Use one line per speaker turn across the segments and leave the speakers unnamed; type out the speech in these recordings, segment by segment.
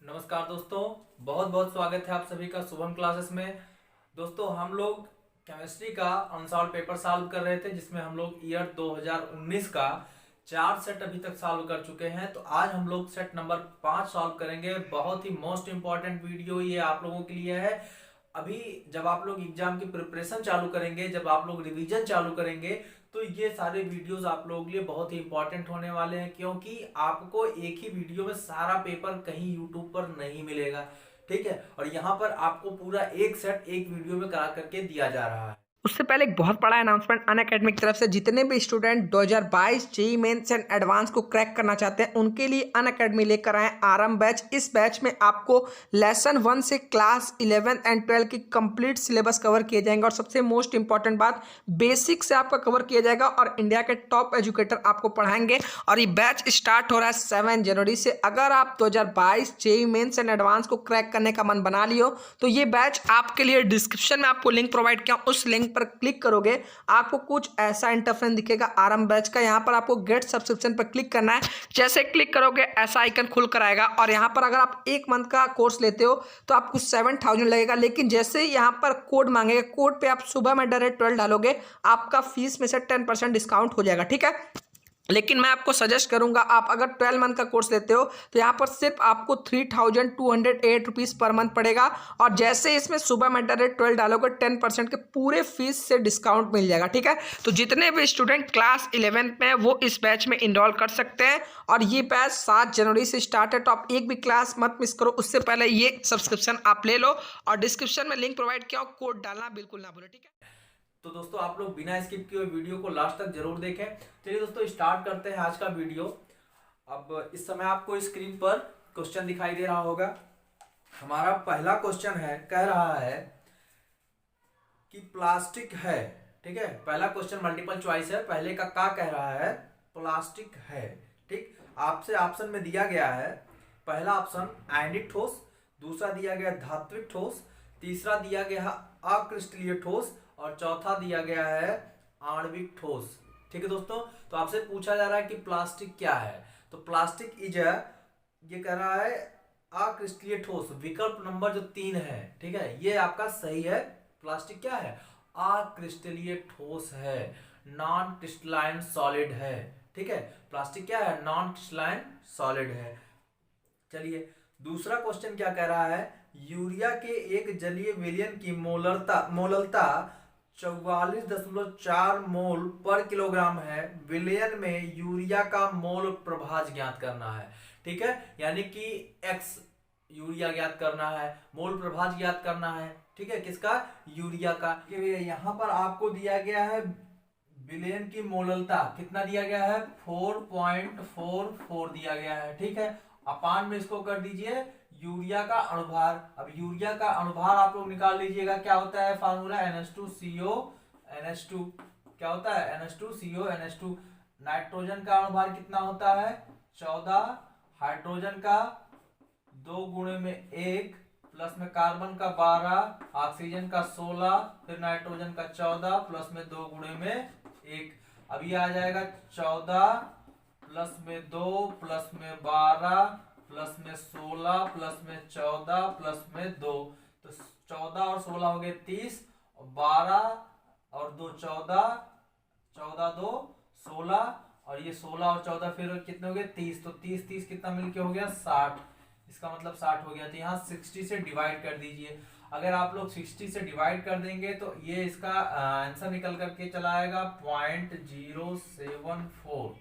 नमस्कार दोस्तों, बहुत बहुत स्वागत है आप सभी का शुभम क्लासेस में। दोस्तों हम लोग केमिस्ट्री का अनसॉल्व पेपर सॉल्व कर रहे थे, जिसमें हम लोग ईयर 2019 का 4 सेट अभी तक सॉल्व कर चुके हैं। तो आज हम लोग सेट नंबर 5 सॉल्व करेंगे। बहुत ही मोस्ट इंपॉर्टेंट वीडियो ये आप लोगों के लिए है। अभी जब आप लोग एग्जाम की प्रिपरेशन चालू करेंगे, जब आप लोग रिवीजन चालू करेंगे, तो ये सारे वीडियोस आप लोगों के लिए बहुत ही इंपॉर्टेंट होने वाले हैं, क्योंकि आपको एक ही वीडियो में सारा पेपर कहीं यूट्यूब पर नहीं मिलेगा। ठीक है, और यहाँ पर आपको पूरा एक सेट एक वीडियो में करा करके दिया जा रहा है।
उससे पहले एक बहुत बड़ा अनाउंसमेंट अनअकैडमी की तरफ से, जितने भी student 2022 JEE mains and advance को क्रैक करना चाहते हैं उनके लिए अनअकैडमी लेकर आए आरंभ बैच। इस बैच में आपको लेसन 1 से क्लास 11 एंड 12 की कंप्लीट सिलेबस कवर किए जाएंगे, और सबसे मोस्ट इंपॉर्टेंट बात, बेसिक से आपका कवर किया जाएगा और इंडिया के टॉप एजुकेटर आपको पढ़ाएंगे। और ये बैच स्टार्ट हो रहा है 7 जनवरी से। अगर आप 2022 जेईई मेंस एंड एडवांस को क्रैक करने का मन बना लियो तो ये बैच आपके लिए। डिस्क्रिप्शन में आपको लिंक प्रोवाइड किया, उस लिंक पर क्लिक करोगे आपको कुछ ऐसा इंटरफेस दिखेगा आरंभ बैच का। यहां पर आपको गेट सब्सक्रिप्शन पर क्लिक करना है। जैसे क्लिक करोगे ऐसा आइकन खुल कर आएगा, और यहां पर अगर आप 1 मंथ का कोर्स लेते हो तो आपको 7000 लगेगा। लेकिन जैसे ही यहां पर कोड मांगेगा, कोड पे आप सुबह में डायरेक्ट 12 डालोगे, आपका फीस में से 10% डिस्काउंट हो जाएगा। ठीक है, लेकिन मैं आपको सजेस्ट करूंगा, आप अगर 12 मंथ का कोर्स लेते हो तो यहाँ पर सिर्फ आपको 3208 रुपीज़ पर मंथ पड़ेगा। और जैसे इसमें सुबह में डायरेक्ट 12 डालोगे 10% के पूरे फीस से डिस्काउंट मिल जाएगा। ठीक है, तो जितने भी स्टूडेंट क्लास 11 में वो इस बैच में इनरोल कर सकते हैं। और ये बैच 7 जनवरी से स्टार्ट है, तो आप एक भी क्लास मत मिस करो। उससे पहले ये सब्सक्रिप्शन आप ले लो, और डिस्क्रिप्शन में लिंक प्रोवाइड किया, कोड डालना बिल्कुल ना भूलें। ठीक है,
तो दोस्तों आप लोग बिना स्किप किए वीडियो को लास्ट तक जरूर देखें। चलिए दोस्तों स्टार्ट करते हैं आज का वीडियो। अब इस समय आपको स्क्रीन पर क्वेश्चन दिखाई दे रहा होगा। हमारा पहला क्वेश्चन है, कह रहा है कि प्लास्टिक है। ठीक है, पहला क्वेश्चन मल्टीपल चॉइस है। पहले का कह रहा है प्लास्टिक है। ठीक, आपसे ऑप्शन में दिया गया है, पहला ऑप्शन आयनिक ठोस, दूसरा दिया गया धात्विक ठोस, तीसरा दिया गया अक्रिस्टलीय ठोस, और चौथा दिया गया है आणविक ठोस। ठीक है दोस्तों, तो आपसे पूछा जा रहा है कि प्लास्टिक क्या है। तो प्लास्टिक इज ये कह रहा है अक्रिस्टलीय ठोस। विकल्प नंबर जो 3 है, ठीक है, ये आपका सही है। प्लास्टिक क्या है? अक्रिस्टलीय ठोस है, नॉन क्रिस्टलाइन सॉलिड है। ठीक है, प्लास्टिक क्या है? नॉन क्रिस्टलाइन सॉलिड है। चलिए दूसरा क्वेश्चन क्या कह रहा है, यूरिया के एक जलीय विलयन की मोललता 44.4 मोल पर किलोग्राम है। विलयन में यूरिया का मोल प्रभाज ज्ञात करना है। ठीक है, यानी कि एक्स यूरिया ज्ञात करना है, मोल प्रभाज ज्ञात करना है। ठीक है, किसका? यूरिया का। यहां पर आपको दिया गया है विलयन की मोललता, कितना दिया गया है? 4.44 दिया गया है। ठीक है, अपान में इसको कर दीजिए यूरिया का अणुभार। अब यूरिया का अणुभार आप लोग निकाल लीजिएगा, क्या होता है फार्मूला? NH2CO NH2। क्या होता है? NH2CO NH2। नाइट्रोजन का अणुभार कितना होता है? 14। हाइड्रोजन का 2 गुणे में 1, प्लस में कार्बन का 12, ऑक्सीजन का 16, फिर नाइट्रोजन का 14, प्लस में 2 गुणे में 1। अब ये आ जाएगा 14 प्लस में 2 प्लस में 12 प्लस में 16 प्लस में 14 प्लस में 2। तो 14 और 16 हो गए 30, और 12 और 2 14, 14 2 16, और ये 16 और 14 फिर कितने हो गए? 30। तो 30 30 कितना मिलके हो गया? 60। इसका मतलब 60 हो गया। तो यहाँ 60 से डिवाइड कर दीजिए। अगर आप लोग 60 से डिवाइड कर देंगे तो ये इसका आंसर निकल करके चला आएगा 0.074।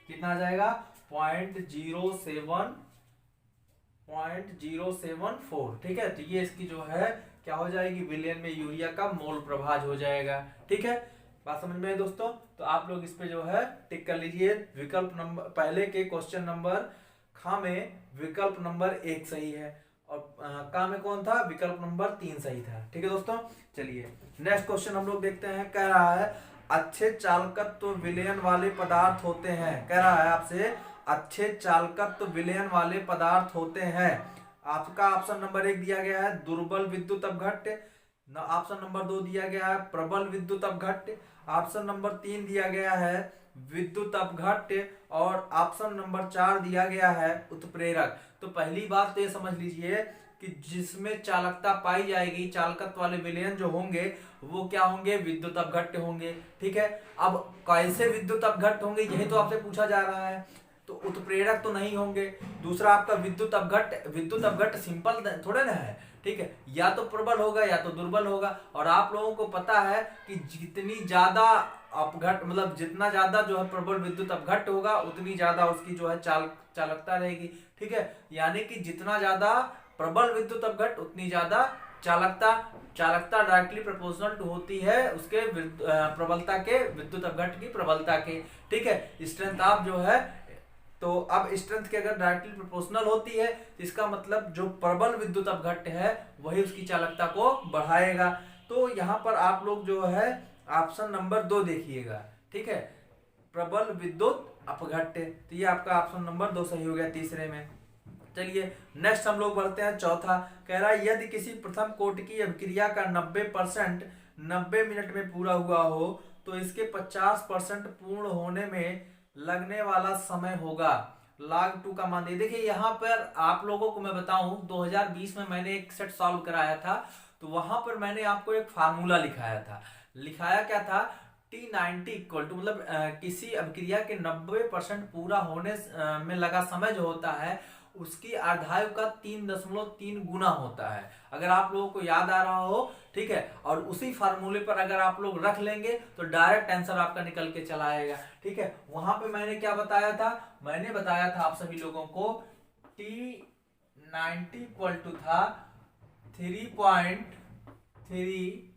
कितना आ जाएगा? 0.074। ठीक है, तो ये इसकी जो है क्या हो जाएगी? विलयन में यूरिया का मोल प्रभाज हो जाएगा। ठीक है, बात समझ में है दोस्तों? तो आप लोग इस पे जो है टिक कर लीजिए। विकल्प नंबर पहले के क्वेश्चन नंबर खा में विकल्प नंबर 1 सही है, और का में कौन था? विकल्प नंबर 3 सही था। ठीक है दोस्तों, चलिए नेक्स्ट क्वेश्चन हम लोग देखते हैं। कह रहा है अच्छे चालकत्व विलयन वाले पदार्थ होते हैं। कह रहा है आपसे अच्छे चालकत्व विलयन वाले पदार्थ होते हैं। आपका ऑप्शन नंबर 1 दिया गया है दुर्बल विद्युत अपघट्य, ऑप्शन नंबर 2 दिया गया है प्रबल विद्युत अपघट्य, ऑप्शन नंबर 3 दिया गया है विद्युत अपघट्य और ऑप्शन नंबर 4 दिया गया है उत्प्रेरक। तो पहली बात तो ये समझ लीजिए कि जिसमें चालकता पाई जाएगी, चालकत्व वाले विलयन जो होंगे वो क्या होंगे, विद्युत अपघट्य होंगे। ठीक है, अब कैसे विद्युत अपघट्य होंगे यही तो आपसे पूछा जा रहा है। तो उत्प्रेरक तो नहीं होंगे। दूसरा आपका विद्युत अपघट्य सिंपल थोड़े ना है। ठीक है, या तो प्रबल होगा या तो दुर्बल होगा। और आप लोगों को पता है कि जितनी ज्यादा अपघट्य मतलब जितना ज्यादा जो है प्रबल विद्युत अपघट्य होगा उतनी ज्यादा उसकी जो है चालकता रहेगी। ठीक है, यानी कि जितना ज्यादा प्रबल विद्युत अपघट्य उतनी ज्यादा चालकता डायरेक्टली प्रोपोर्शनल टू होती है उसके प्रबलता के, विद्युत अपघट्य की प्रबलता के। ठीक है, स्ट्रेंथ आप जो है, तो अब स्ट्रेंथ की अगर डायरेक्टली प्रोपोर्शनल होती है तो इसका मतलब जो प्रबल विद्युत अपघट्य है वही उसकी चालकता को बढ़ाएगा। तो यहाँ पर आप लोग जो है ऑप्शन नंबर 2 देखिएगा। ठीक है, प्रबल विद्युत अपघट्य, तो ये आपका ऑप्शन नंबर 2 सही हो गया तीसरे में। चलिए नेक्स्ट हम लोग बढ़ते हैं चौथा। कह रहा है यदि किसी प्रथम कोटि की अभिक्रिया का 90% 90 मिनट में पूरा हुआ हो तो इसके 50% पूर्ण होने में लगने वाला समय होगा। log 2 का मान दे। देखिए यहाँ पर आप लोगों को मैं बताऊं 2020 में मैंने एक सेट सॉल्व कराया था, तो वहां पर मैंने आपको एक फार्मूला लिखाया क्या था, T90 इक्वल टू मतलब किसी अभिक्रिया के 90% पूरा होने में लगा समय जो होता है उसकी अर्धायु का 3.3 गुना होता है, अगर आप लोगों को याद आ रहा हो। ठीक है, और उसी फार्मूले पर अगर आप लोग रख लेंगे तो डायरेक्ट आंसर आपका निकल के चला आएगा। ठीक है, वहां पे मैंने क्या बताया था, मैंने बताया था आप सभी लोगों को T90 इक्वल टू था 3.3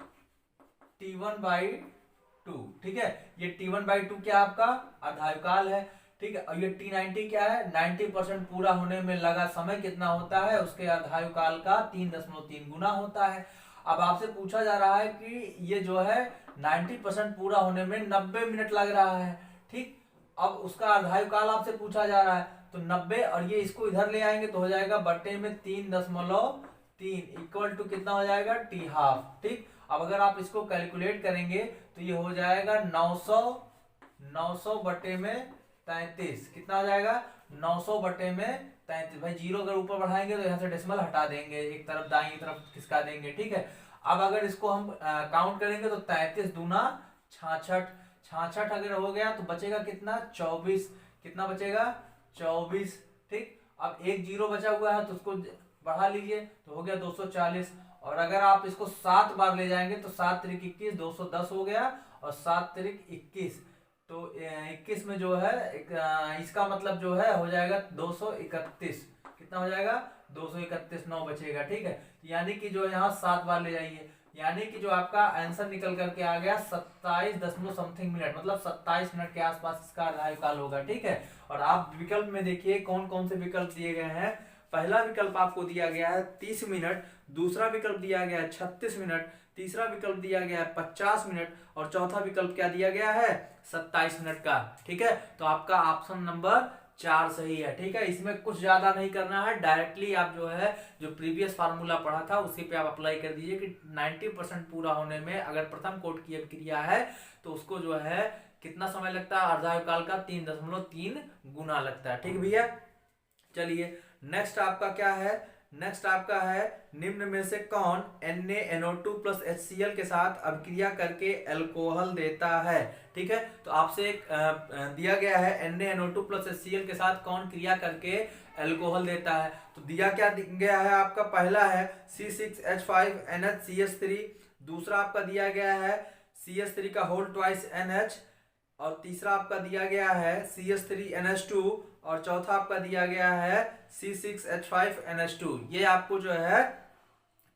T1/2। ठीक है, ये T1/2 क्या आपका अर्धायुकाल है। ठीक है, और ये T90 क्या है, 90% पूरा होने में लगा समय कितना होता है, उसके अर्धायु काल का 3.3 गुना होता है। अब आपसे पूछा जा रहा है कि ये जो है 90% पूरा होने में 90 मिनट लग रहा है। ठीक, अब उसका अर्धायु काल आपसे पूछा जा रहा है, तो 90 और ये इसको इधर ले आएंगे तो हो जाएगा बटे में 3.3 इक्वल टू कितना हो जाएगा, T½ ठीक, अब अगर आप इसको कैलकुलेट करेंगे तो ये हो जाएगा 900 बटे में 33, कितना हो जाएगा 900 बटे में 33। भाई जीरो अगर ऊपर बढ़ाएंगे तो यहाँ से डेसिमल हटा देंगे, एक तरफ दाईं तरफ खिसका देंगे। ठीक है, अब अगर इसको हम काउंट करेंगे तो 33 दूना 66 अगर हो गया तो बचेगा कितना 24, कितना बचेगा 24। ठीक, अब एक जीरो बचा हुआ है तो उसको बढ़ा लीजिए तो हो गया 240, और अगर आप इसको 7 बार ले जाएंगे तो 7 त्रिक 21 210 हो गया, और 7 त्रिक 21 तो 21 में जो है इसका मतलब जो है हो जाएगा 231, कितना हो जाएगा 231, 9 बचेगा। ठीक है, यानी कि जो यहाँ 7 बार ले जाइए, यानी कि जो आपका आंसर निकल करके आ गया 27 मिनट, मतलब 27 मिनट के आसपास इसका अर्धायु काल होगा। ठीक है, और आप विकल्प में देखिए कौन कौन से विकल्प दिए गए हैं। पहला विकल्प आपको दिया गया है 30 मिनट, दूसरा विकल्प दिया गया है 36 मिनट, तीसरा विकल्प दिया गया है 50 मिनट, और चौथा विकल्प क्या दिया गया है 27 मिनट का। ठीक है, तो आपका ऑप्शन नंबर 4 सही है। ठीक है, इसमें कुछ ज्यादा नहीं करना है, डायरेक्टली आप जो है जो प्रीवियस फार्मूला पढ़ा था उसी पे आप अप्लाई कर दीजिए कि 90% पूरा होने में अगर प्रथम कोट की अभिक्रिया है तो उसको जो है कितना समय लगता है, अर्धायु काल का 3.3 गुना लगता है। ठीक भैया, चलिए नेक्स्ट आपका क्या है, नेक्स्ट आपका है निम्न में से कौन NaNO2 प्लस HCl के साथ अभिक्रिया करके अल्कोहल देता है। ठीक है, तो आपसे एक दिया गया है NaNO2 प्लस HCl के साथ कौन क्रिया करके अल्कोहल देता है। तो दिया क्या गया है आपका, पहला है C6H5NH दूसरा आपका दिया गया है CH3 का होल ट्वाइस NH, और तीसरा आपका दिया गया है CH3NH2, और चौथा आपका दिया गया है C6H5NH2। ये आपको जो है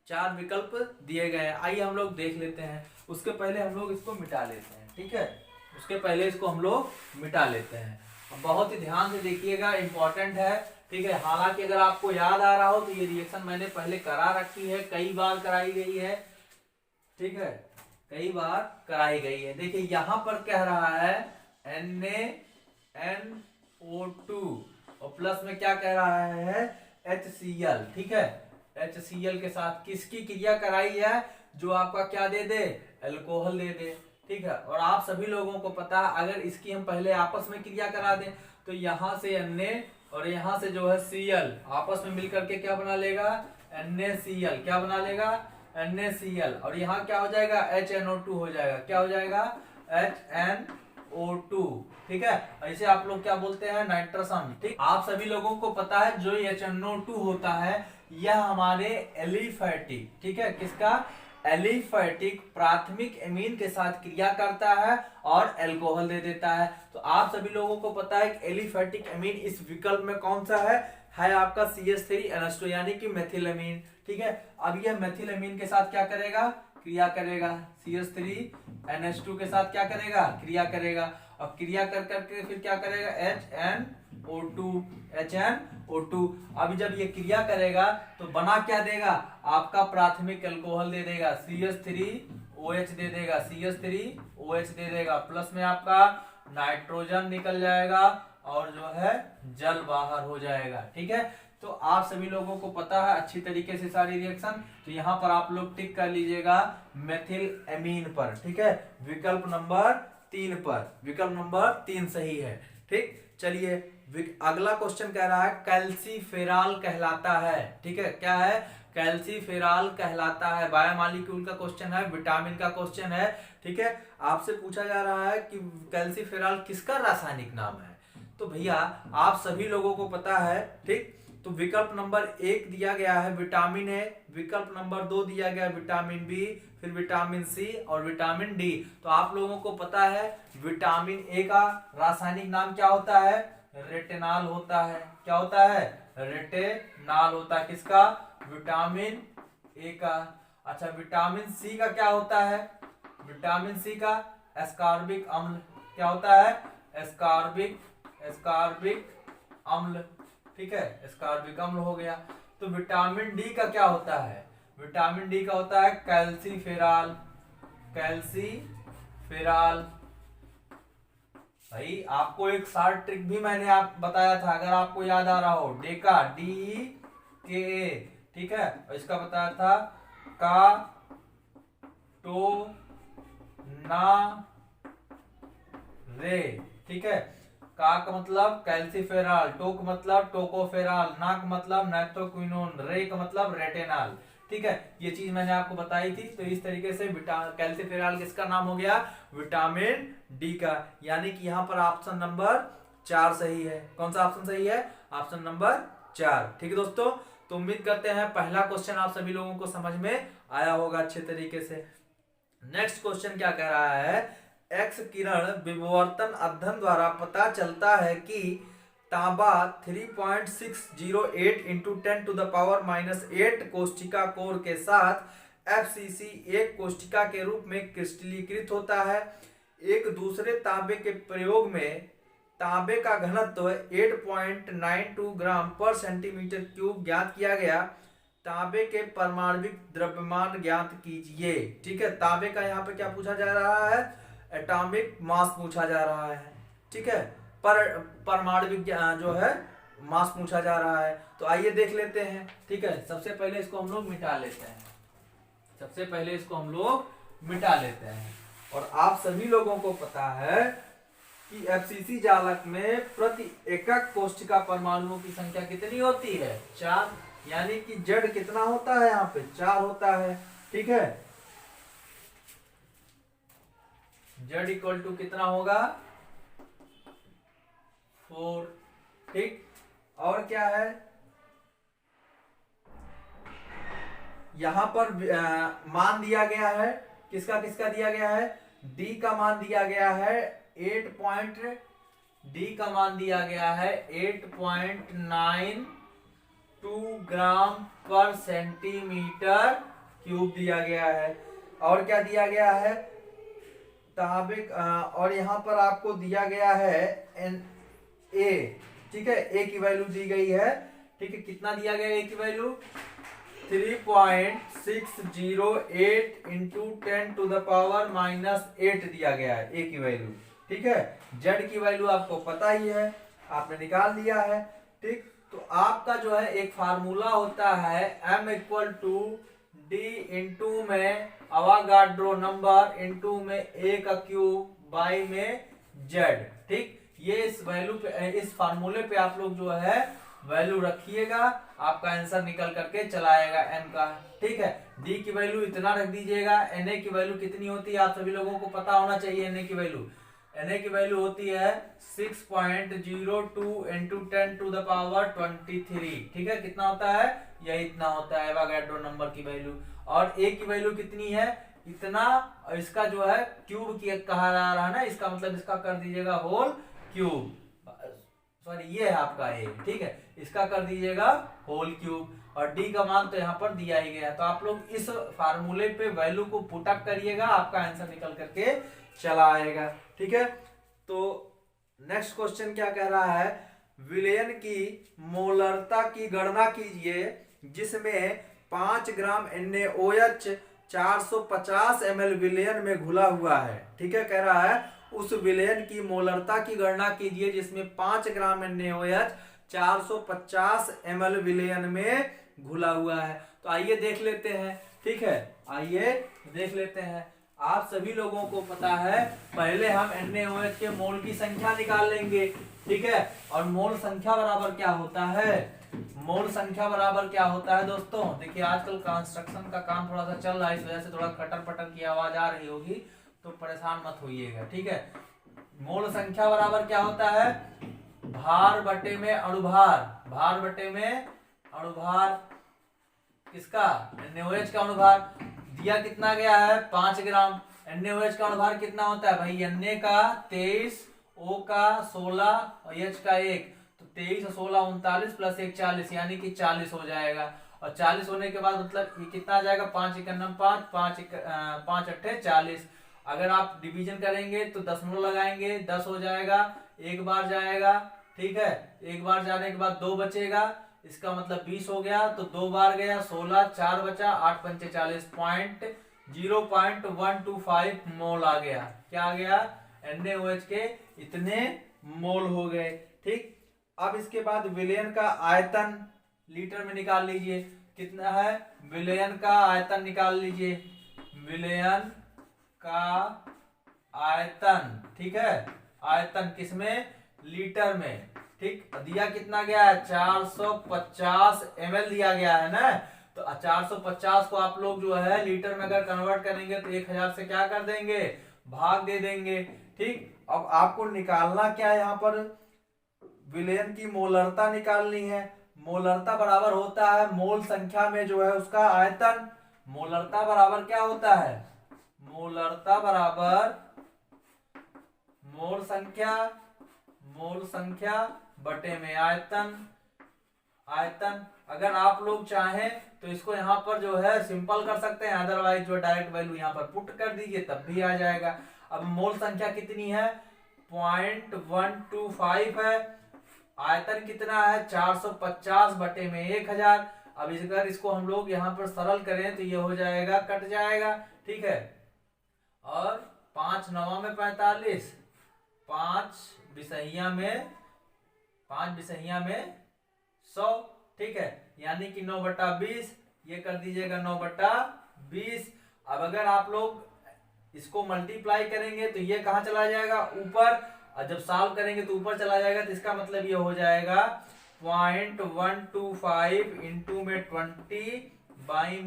4 विकल्प दिए गए हैं। आइए हम लोग देख लेते हैं, उसके पहले हम लोग इसको मिटा लेते हैं। ठीक है, उसके पहले इसको हम लोग मिटा लेते हैं। बहुत ही ध्यान से देखिएगा, इंपॉर्टेंट है। ठीक है, हालांकि अगर आपको याद आ रहा हो तो ये रिएक्शन मैंने पहले करा रखी है, कई बार कराई गई है। ठीक है, कई बार कराई गई है। देखिए यहां पर कह रहा है NaNO2 और प्लस में क्या कह रहा है HCl। ठीक है, HCl के साथ किसकी क्रिया कराई है, जो आपका क्या दे दे, अल्कोहल दे दे। ठीक है। और आप सभी लोगों को पता है अगर इसकी हम पहले आपस में क्रिया करा दें तो यहाँ से Na और यहाँ से जो है Cl आपस में मिलकर के क्या बना लेगा, NaCl। क्या बना लेगा, NaCl। और यहाँ क्या हो जाएगा, HNO2 हो जाएगा। क्या हो जाएगा, HNO2। ठीक है। ऐसे आप लोग क्या बोलते हैं, नाइट्रस अम्ल। ठीक, आप सभी लोगों को पता है जो HNO2 होता है यह हमारे एलिफैटिक, ठीक है, किसका, एलिफैटिक प्राथमिक एमीन के साथ क्रिया करता है और अल्कोहल दे देता है। तो आप सभी लोगों को पता है कि एलिफैटिक एमीन इस विकल्प में कौन सा है आपका CH3NH2 यानी कि मेथिलएमीन। ठीक है। अब यह मेथिलएमीन के साथ क्या करेगा, क्रिया करेगा, CH3NH2 के साथ क्या करेगा, क्रिया करेगा। और क्रिया कर करके फिर क्या करेगा, HNO2। अभी जब ये क्रिया करेगा तो बना क्या देगा, आपका प्राथमिक अल्कोहल दे देगा, CH3OH दे देगा, CH3OH दे देगा। प्लस में आपका नाइट्रोजन निकल जाएगा और जो है जल बाहर हो जाएगा। ठीक है। तो आप सभी लोगों को पता है अच्छी तरीके से सारी रिएक्शन। तो यहाँ पर आप लोग टिक कर लीजिएगा मेथिल एमीन पर। ठीक है, विकल्प नंबर 3 पर, विकल्प नंबर 3 सही है। ठीक, चलिए अगला क्वेश्चन कह रहा है कैल्सीफेरॉल कहलाता है। ठीक है, क्या है, कैल्सीफेरॉल कहलाता है। बायोमॉलिक्यूल का क्वेश्चन है, विटामिन का क्वेश्चन है। ठीक है, आपसे पूछा जा रहा है कि कैल्सीफेरॉल किसका रासायनिक नाम है। तो भैया आप सभी लोगों को पता है। ठीक, तो विकल्प नंबर 1 दिया गया है विटामिन ए, विकल्प नंबर 2 दिया गया विटामिन बी, फिर विटामिन सी और विटामिन डी। तो आप लोगों को पता है विटामिन ए का रासायनिक नाम क्या होता है, रेटिनॉल होता है। क्या होता है, रेटिनॉल होता है। किसका, विटामिन ए का। अच्छा, विटामिन सी का क्या होता है, विटामिन सी का एस्कॉर्बिक अम्ल। क्या होता है, एस्कॉर्बिक अम्ल। ठीक है, एस्कॉर्बिक अम्ल हो गया। तो विटामिन डी का क्या होता है, विटामिन डी का होता है कैल्सीफेरॉल। भाई आपको एक शॉर्ट ट्रिक भी मैंने आप बताया था, अगर आपको याद आ रहा हो, डेका, DEKA। ठीक है, और इसका बताया था का टो ना रे। ठीक है, का मतलब कैल्सीफेरॉल, टो का मतलब टोकोफेरॉल, ना का मतलब नाइट्रोक्विनोन, रे का मतलब रेटिनॉल। ठीक है, ये चीज मैंने आपको बताई थी। तो इस तरीके से कैल्सीफेरॉल किसका नाम हो गया, विटामिन डी का। यानी कि यहाँ पर ऑप्शन नंबर 4 सही है। कौन सा ऑप्शन सही है, ऑप्शन नंबर 4। ठीक है दोस्तों, तो उम्मीद करते हैं पहला क्वेश्चन आप सभी लोगों को समझ में आया होगा अच्छे तरीके से। नेक्स्ट क्वेश्चन क्या कह रहा है, एक्स किरण विवर्तन अध्ययन द्वारा पता चलता है कि तांबा 3.608 इंटू 10⁻⁻8 कोष्ठिका कोर के साथ FCC एक कोष्ठिका के रूप में क्रिस्टलीकृत होता है। एक दूसरे तांबे के प्रयोग में तांबे का घनत्व 8.92 ग्राम पर सेंटीमीटर क्यूब ज्ञात किया गया। तांबे के परमाणविक द्रव्यमान ज्ञात कीजिए। ठीक है, तांबे का यहाँ पे क्या पूछा जा रहा है, एटॉमिक मास पूछा जा रहा है। ठीक है, परमाणविक जो है मास पूछा जा रहा है। तो आइए देख लेते हैं। ठीक है, सबसे पहले इसको हम लोग मिटा लेते हैं। और आप सभी लोगों को पता है कि FCC जालक में प्रति एकक कोष्ठिका परमाणुओं की संख्या कितनी होती है, 4। यानी कि Z कितना होता है, यहाँ पे 4 होता है। ठीक है, Z इक्वल टू कितना होगा, 4। ठीक, और क्या है, यहां पर मान दिया गया है, किसका किसका दिया गया है, D का मान दिया गया है 8.92 ग्राम पर सेंटीमीटर क्यूब दिया गया है। और क्या दिया गया है, तांबे, और यहां पर आपको दिया गया है Na। ठीक है, A की वैल्यू दी गई है। ठीक है, कितना दिया गया A की वैल्यू, 3.608 इंटू 10⁻⁻8 दिया गया है A की वैल्यू। ठीक है, Z की वैल्यू आपको पता ही है, आपने निकाल लिया है। ठीक, तो आपका जो है एक फार्मूला होता है M equal to D into में अवागाड्रो नंबर इंटू में ए का क्यूब बाई में जेड। ठीक, ये इस वैल्यू पे, इस फार्मूले पे आप लोग जो है वैल्यू रखिएगा, आपका आंसर निकल करके चला आएगा एन का। ठीक है, डी की वैल्यू इतना रख दीजिएगा। एन ए की वैल्यू कितनी होती है आप सभी लोगों को पता होना चाहिए। एन ए की वैल्यू, एन ए की वैल्यू होती है 6.02 इंटू 10 टू द पावर 23। ठीक है, कितना होता है, यह इतना होता है एवोगाड्रो नंबर की वैल्यू। और ए की वैल्यू कितनी है, इतना। इसका जो है क्यूब की कहा जा रहा है ना, इसका मतलब इसका कर दीजिएगा होल क्यूब। सॉरी, ये है आपका ए। ठीक है, इसका कर दीजिएगा होल क्यूब। और डी का मान तो यहाँ पर दिया ही गया, तो आप लोग इस फार्मूले पे वैल्यू को पुटअप करिएगा, आपका आंसर निकल करके चला आएगा। ठीक है, तो नेक्स्ट क्वेश्चन क्या कह रहा है, विलयन की मोलरता की गणना कीजिए जिसमें 5 ग्राम NaOH 450 ml विलयन में घुला हुआ है। ठीक है, कह रहा है उस विलयन की मोलरता की गणना कीजिए जिसमें 5 ग्राम NaOH 450 ml विलयन में घुला हुआ है। तो आइए देख लेते हैं। ठीक है, आइए देख लेते हैं। आप सभी लोगों को पता है, पहले हम NaOH के मोल की संख्या निकाल लेंगे। ठीक है, और मोल संख्या बराबर क्या होता है, मोल संख्या बराबर क्या होता है दोस्तों। देखिए आजकल कंस्ट्रक्शन का काम थोड़ा सा चल रहा है, इस वजह से थोड़ा खटर पटर की आवाज आ रही होगी, तो परेशान मत होइएगा। ठीक है, मोल संख्या बराबर क्या होता है, भार बटे में अणुभार। भार बटे में अणुभार किसका, NaOH का अणुभार। दिया कितना गया है 5 ग्राम। NaOH का अणुभार कितना होता है भाई, Na का 23, O का 16 और H का 1, तो 23 और 16 39 प्लस 1 40, यानी कि 40 हो जाएगा। और 40 होने के बाद मतलब ये कितना आ जाएगा, 5 × 5 5 8 40। अगर आप डिवीजन करेंगे तो दशमलव लगाएंगे, 10 हो जाएगा, एक बार जाएगा। ठीक है, एक बार जाने के बाद 2 बचेगा, इसका मतलब 20 हो गया, तो 2 बार गया 16, 4 बचा, 8 पंचे 40, 0.125 मोल आ गया। क्या आ गया, NaOH के इतने मोल हो गए। ठीक, अब इसके बाद विलयन का आयतन लीटर में निकाल लीजिए, कितना है, विलयन का आयतन निकाल लीजिए, विलयन का आयतन। ठीक है, आयतन किसमें, लीटर में। ठीक, दिया कितना गया है 450 ml दिया गया है ना, तो 450 को आप लोग जो है लीटर में अगर कन्वर्ट करेंगे तो 1000 से क्या कर देंगे, भाग दे देंगे। ठीक, अब आपको निकालना क्या है, यहाँ पर विलयन की मोलरता निकालनी है। मोलरता बराबर होता है मोल संख्या में जो है उसका आयतन। मोलरता बराबर क्या होता है, मोलरता बराबर मोल संख्या बटे में आयतन। आयतन अगर आप लोग चाहें तो इसको यहाँ पर जो है सिंपल कर सकते हैं, अदरवाइज जो डायरेक्ट वैल्यू यहाँ पर पुट कर दीजिए तब भी आ जाएगा। अब मोल संख्या कितनी है, 0.125 है। आयतन कितना है 450 बटे में 1000। अब अगर इसको हम लोग यहाँ पर सरल करें तो ये हो जाएगा, कट जाएगा। ठीक है, और 5 9 में 45, 5 बिसहिया में 100। ठीक है, यानी कि 9/20, ये कर दीजिएगा 9/20। अब अगर आप लोग इसको मल्टीप्लाई करेंगे तो ये कहाँ चला जाएगा, ऊपर, और जब सॉल्व करेंगे तो ऊपर चला जाएगा, तो इसका मतलब ये हो जाएगा 0.125 इंटू में 20 बाई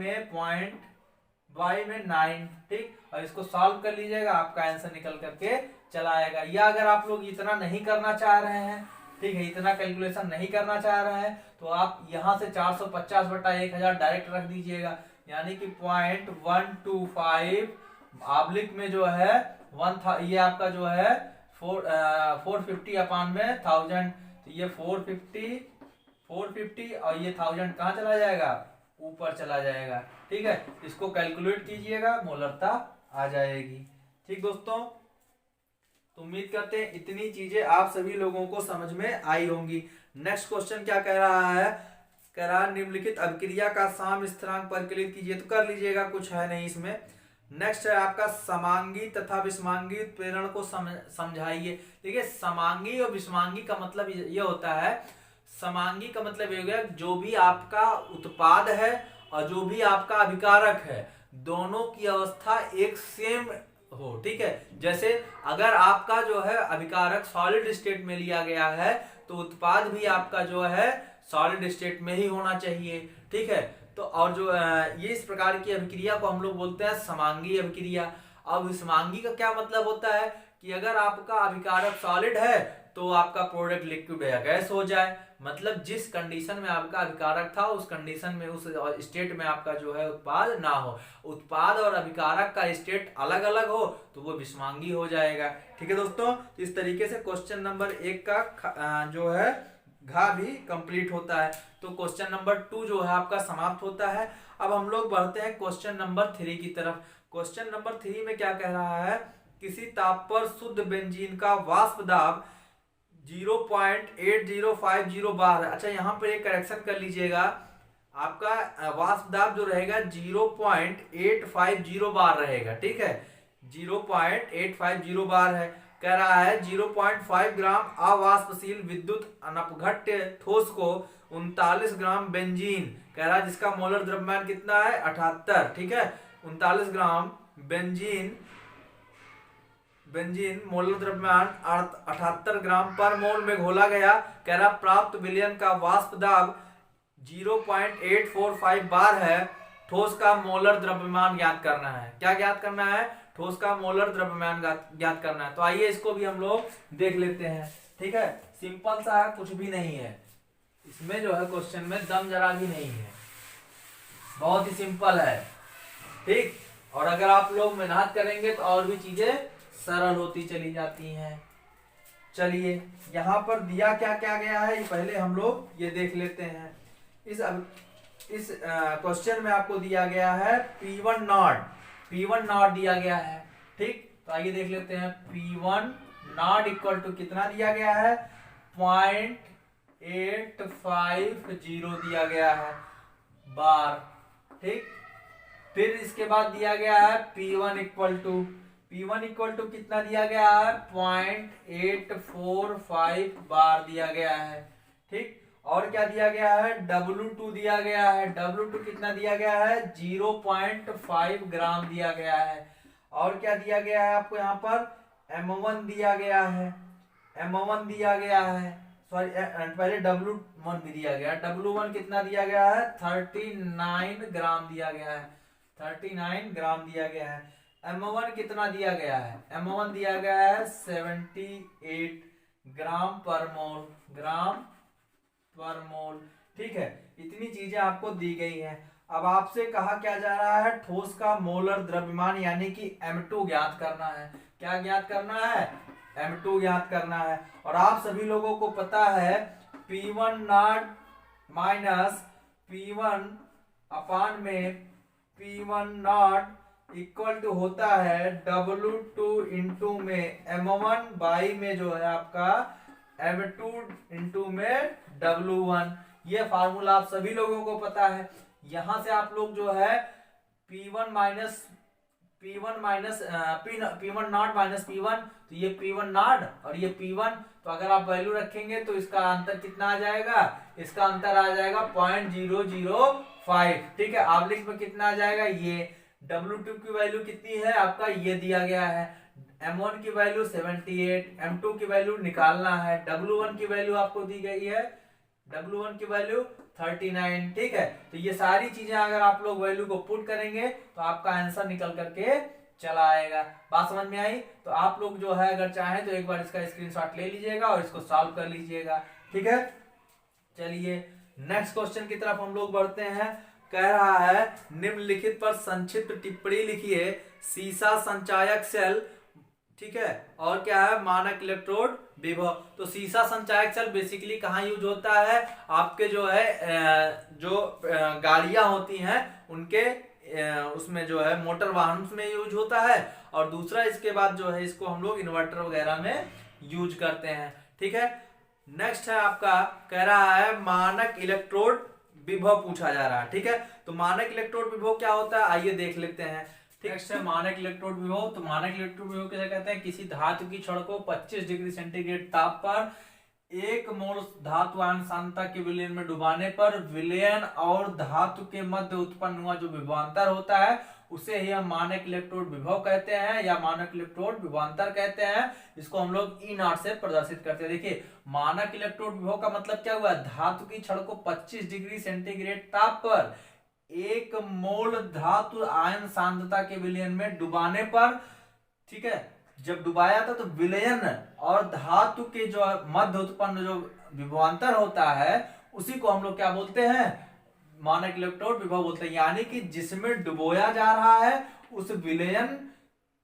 में 9। ठीक, और इसको सॉल्व कर लीजिएगा, आपका आंसर निकल करके चला आएगा। या अगर आप लोग इतना नहीं करना चाह रहे हैं, ठीक है, इतना कैलकुलेशन नहीं करना चाह रहे हैं, तो आप यहाँ से 450 बटा 1000 डायरेक्ट रख दीजिएगा, यानी कि 0.125 आब्लिक में जो है 1 था, ये आपका जो है 450 अपान में 1000, तो ये 450 और ये 1000 कहाँ चला जाएगा, ऊपर चला जाएगा। ठीक है, इसको कैलकुलेट कीजिएगा, मोलरता आ जाएगी। ठीक दोस्तों, तो उम्मीद करते हैं इतनी चीजें आप सभी लोगों को समझ में आई होंगी। नेक्स्ट क्वेश्चन क्या कह रहा है, कह रहा है निम्नलिखित अभिक्रिया का साम स्थिरांक परिकलित कीजिए, तो कर लीजिएगा, कुछ है नहीं इसमें। नेक्स्ट है आपका समांगी तथा विषमांगी उत्प्रेरण को समझाइए। देखिए समांगी और विषमांगी का मतलब ये होता है, समांगी का मतलब ये हो गया जो भी आपका उत्पाद है और जो भी आपका अभिकारक है दोनों की अवस्था एक सेम हो। ठीक है, जैसे अगर आपका जो है अभिकारक सॉलिड स्टेट में लिया गया है तो उत्पाद भी आपका जो है सॉलिड स्टेट में ही होना चाहिए। ठीक है, तो और जो ये इस प्रकार की अभिक्रिया को हम लोग बोलते हैं समांगी अभिक्रिया। अब समांगी का क्या मतलब होता है कि अगर आपका अभिकारक सॉलिड है तो आपका प्रोडक्ट लिक्विड या गैस हो जाए, मतलब जिस कंडीशन में आपका अभिकारक था उस कंडीशन में उस स्टेट में आपका जो है उत्पाद ना हो। उत्पाद और अभिकारक का स्टेट अलग अलग हो तो वो विषमांगी हो जाएगा। ठीक है दोस्तों, तो इस तरीके से क्वेश्चन नंबर 1 का जो है घा भी कंप्लीट होता है। तो क्वेश्चन नंबर 2 जो है आपका समाप्त होता है। अब हम लोग बढ़ते हैं क्वेश्चन नंबर 3 की तरफ। क्वेश्चन नंबर 3 में क्या कह रहा है, किसी ताप पर शुद्ध बेंजीन का वाष्प दाब 0.8050 बार। अच्छा, यहाँ पर एक करेक्शन कर लीजिएगा, आपका वाष्प दाब जो रहेगा 0.850 बार रहेगा। ठीक है, 0.850 बार है। कह रहा है 0.5 ग्राम अवाष्पशील विद्युत अनपघट्य ठोस को 39 ग्राम बेंजीन कह रहा है जिसका मोलर द्रव्यमान कितना है 78। ठीक है, 39 ग्राम बेंजीन मोलर द्रव्यमान 78 ग्राम पर मोल में घोला गया। कह रहा प्राप्त विलयन का वाष्प दाब 0.845 बार है। ठोस का मोलर द्रव्यमान ज्ञात करना है। क्या ज्ञात करना है? ठोस का मोलर द्रव्यमान ज्ञात करना है। तो आइए इसको भी हम लोग देख लेते हैं। ठीक है, सिंपल सा है, कुछ भी नहीं है इसमें, जो है क्वेश्चन में दम जरा भी नहीं है, बहुत ही सिंपल है। ठीक, और अगर आप लोग मेहनत करेंगे तो और भी चीजें सरल होती चली जाती हैं। चलिए, यहाँ पर दिया क्या क्या गया है ये पहले हम लोग ये देख लेते हैं। इस क्वेश्चन में आपको दिया गया है P1 नॉट दिया गया है। ठीक, तो आइए देख लेते हैं। P1 नॉट इक्वल टू कितना दिया गया है 0.850 दिया गया है बार। ठीक, फिर इसके बाद दिया गया है P1 इक्वल टू कितना दिया गया है 0.845 बार दिया गया है। ठीक, और क्या दिया गया है W2 दिया गया है। W2 कितना दिया गया है 0.5 ग्राम दिया गया है। और क्या दिया गया है आपको यहाँ पर M1 दिया गया है। सॉरी, पहले W1 भी दिया गया है। W1 कितना दिया गया है 39 ग्राम दिया गया है। 39 ग्राम दिया गया है। M1 कितना दिया गया है? M1 दिया गया है 78 ग्राम पर मोल। ठीक है, इतनी चीजें आपको दी गई हैं। अब आपसे कहा क्या जा रहा है ठोस का मोलर द्रव्यमान यानी कि M2 ज्ञात करना है। क्या ज्ञात करना है? M2 ज्ञात करना है। और आप सभी लोगों को पता है P1 नॉट माइनस P1 अपान में P1 नॉट इक्वल टू होता है W2 इंटू में M1 बाई में जो है आपका M2 इंटू में W1। ये फार्मूला आप सभी लोगों को पता है। यहां से आप लोग जो है P1 नॉट माइनस P1, तो ये P1 नॉट और ये P1, तो अगर आप वैल्यू रखेंगे तो इसका अंतर कितना आ जाएगा? इसका अंतर आ जाएगा 0.005। ठीक है, आवलिक में कितना आ जाएगा? ये W2 की वैल्यू कितनी है आपका ये दिया गया है। M1 की वैल्यू 78, M2 की वैल्यू निकालना है। W1 की वैल्यू आपको दी गई है, W1 की वैल्यू 39। ठीक है, तो ये सारी चीजें अगर आप लोग वैल्यू को पुट करेंगे तो आपका आंसर निकल करके चला आएगा। बात समझ में आई? तो आप लोग जो है अगर चाहें तो एक बार इसका स्क्रीनशॉट ले लीजिएगा और इसको सॉल्व कर लीजिएगा। ठीक है, चलिए नेक्स्ट क्वेश्चन की तरफ हम लोग बढ़ते हैं। कह रहा है निम्नलिखित पर संक्षिप्त टिप्पणी लिखिए। सीसा संचायक सेल, ठीक है, और क्या है मानक इलेक्ट्रोड विभव। तो सीसा संचायक सेल बेसिकली कहाँ यूज होता है? आपके जो है जो गाड़ियां होती हैं उनके उसमें जो है मोटर वाहन में यूज होता है। और दूसरा इसके बाद जो है इसको हम लोग इन्वर्टर वगैरह में यूज करते हैं। ठीक है, नेक्स्ट है आपका कह रहा है मानक इलेक्ट्रोड विभव पूछा जा रहा है। ठीक है, तो मानक इलेक्ट्रोड विभव क्या होता है आइए देख लेते हैं। नेक्स्ट है मानक इलेक्ट्रोड विभव। तो मानक इलेक्ट्रोड विभव कैसे कहते हैं? किसी धातु की छड़ को 25 डिग्री सेंटीग्रेड ताप पर एक मोल धातु आयन सांद्रता के विलयन में डुबाने पर विलयन और धातु के मध्य उत्पन्न हुआ जो विभवांतर होता है उसे ही हम मानक इलेक्ट्रोड विभव कहते हैं या मानक इलेक्ट्रोड विभवांतर कहते हैं। इसको हम लोग E0 से प्रदर्शित करते हैं। देखिए मानक इलेक्ट्रोड विभव का मतलब क्या हुआ, धातु की छड़ को 25 डिग्री सेंटीग्रेड ताप पर एक मोल धातु आयन सांद्रता के विलयन में डुबाने पर, ठीक है, जब डुबाया था तो विलयन और धातु के जो मध्य उत्पन्न जो विभवांतर होता है उसी को हम लोग क्या बोलते हैं, मानक इलेक्ट्रोड विभव बोलते हैं। यानी कि जिसमें डुबोया जा रहा है उस विलयन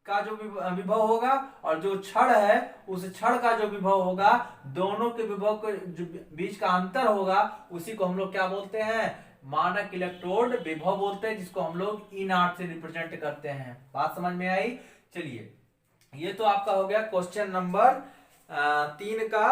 का जो विभव होगा और जो छड़ है उस छड़ का जो विभव होगा, दोनों के विभव के जो बीच का अंतर होगा उसी को हम लोग क्या बोलते हैं, मानक इलेक्ट्रोड विभव बोलते हैं, जिसको हम लोग E0 से रिप्रेजेंट करते हैं। बात समझ में आई। चलिए ये तो आपका हो गया क्वेश्चन नंबर 3 का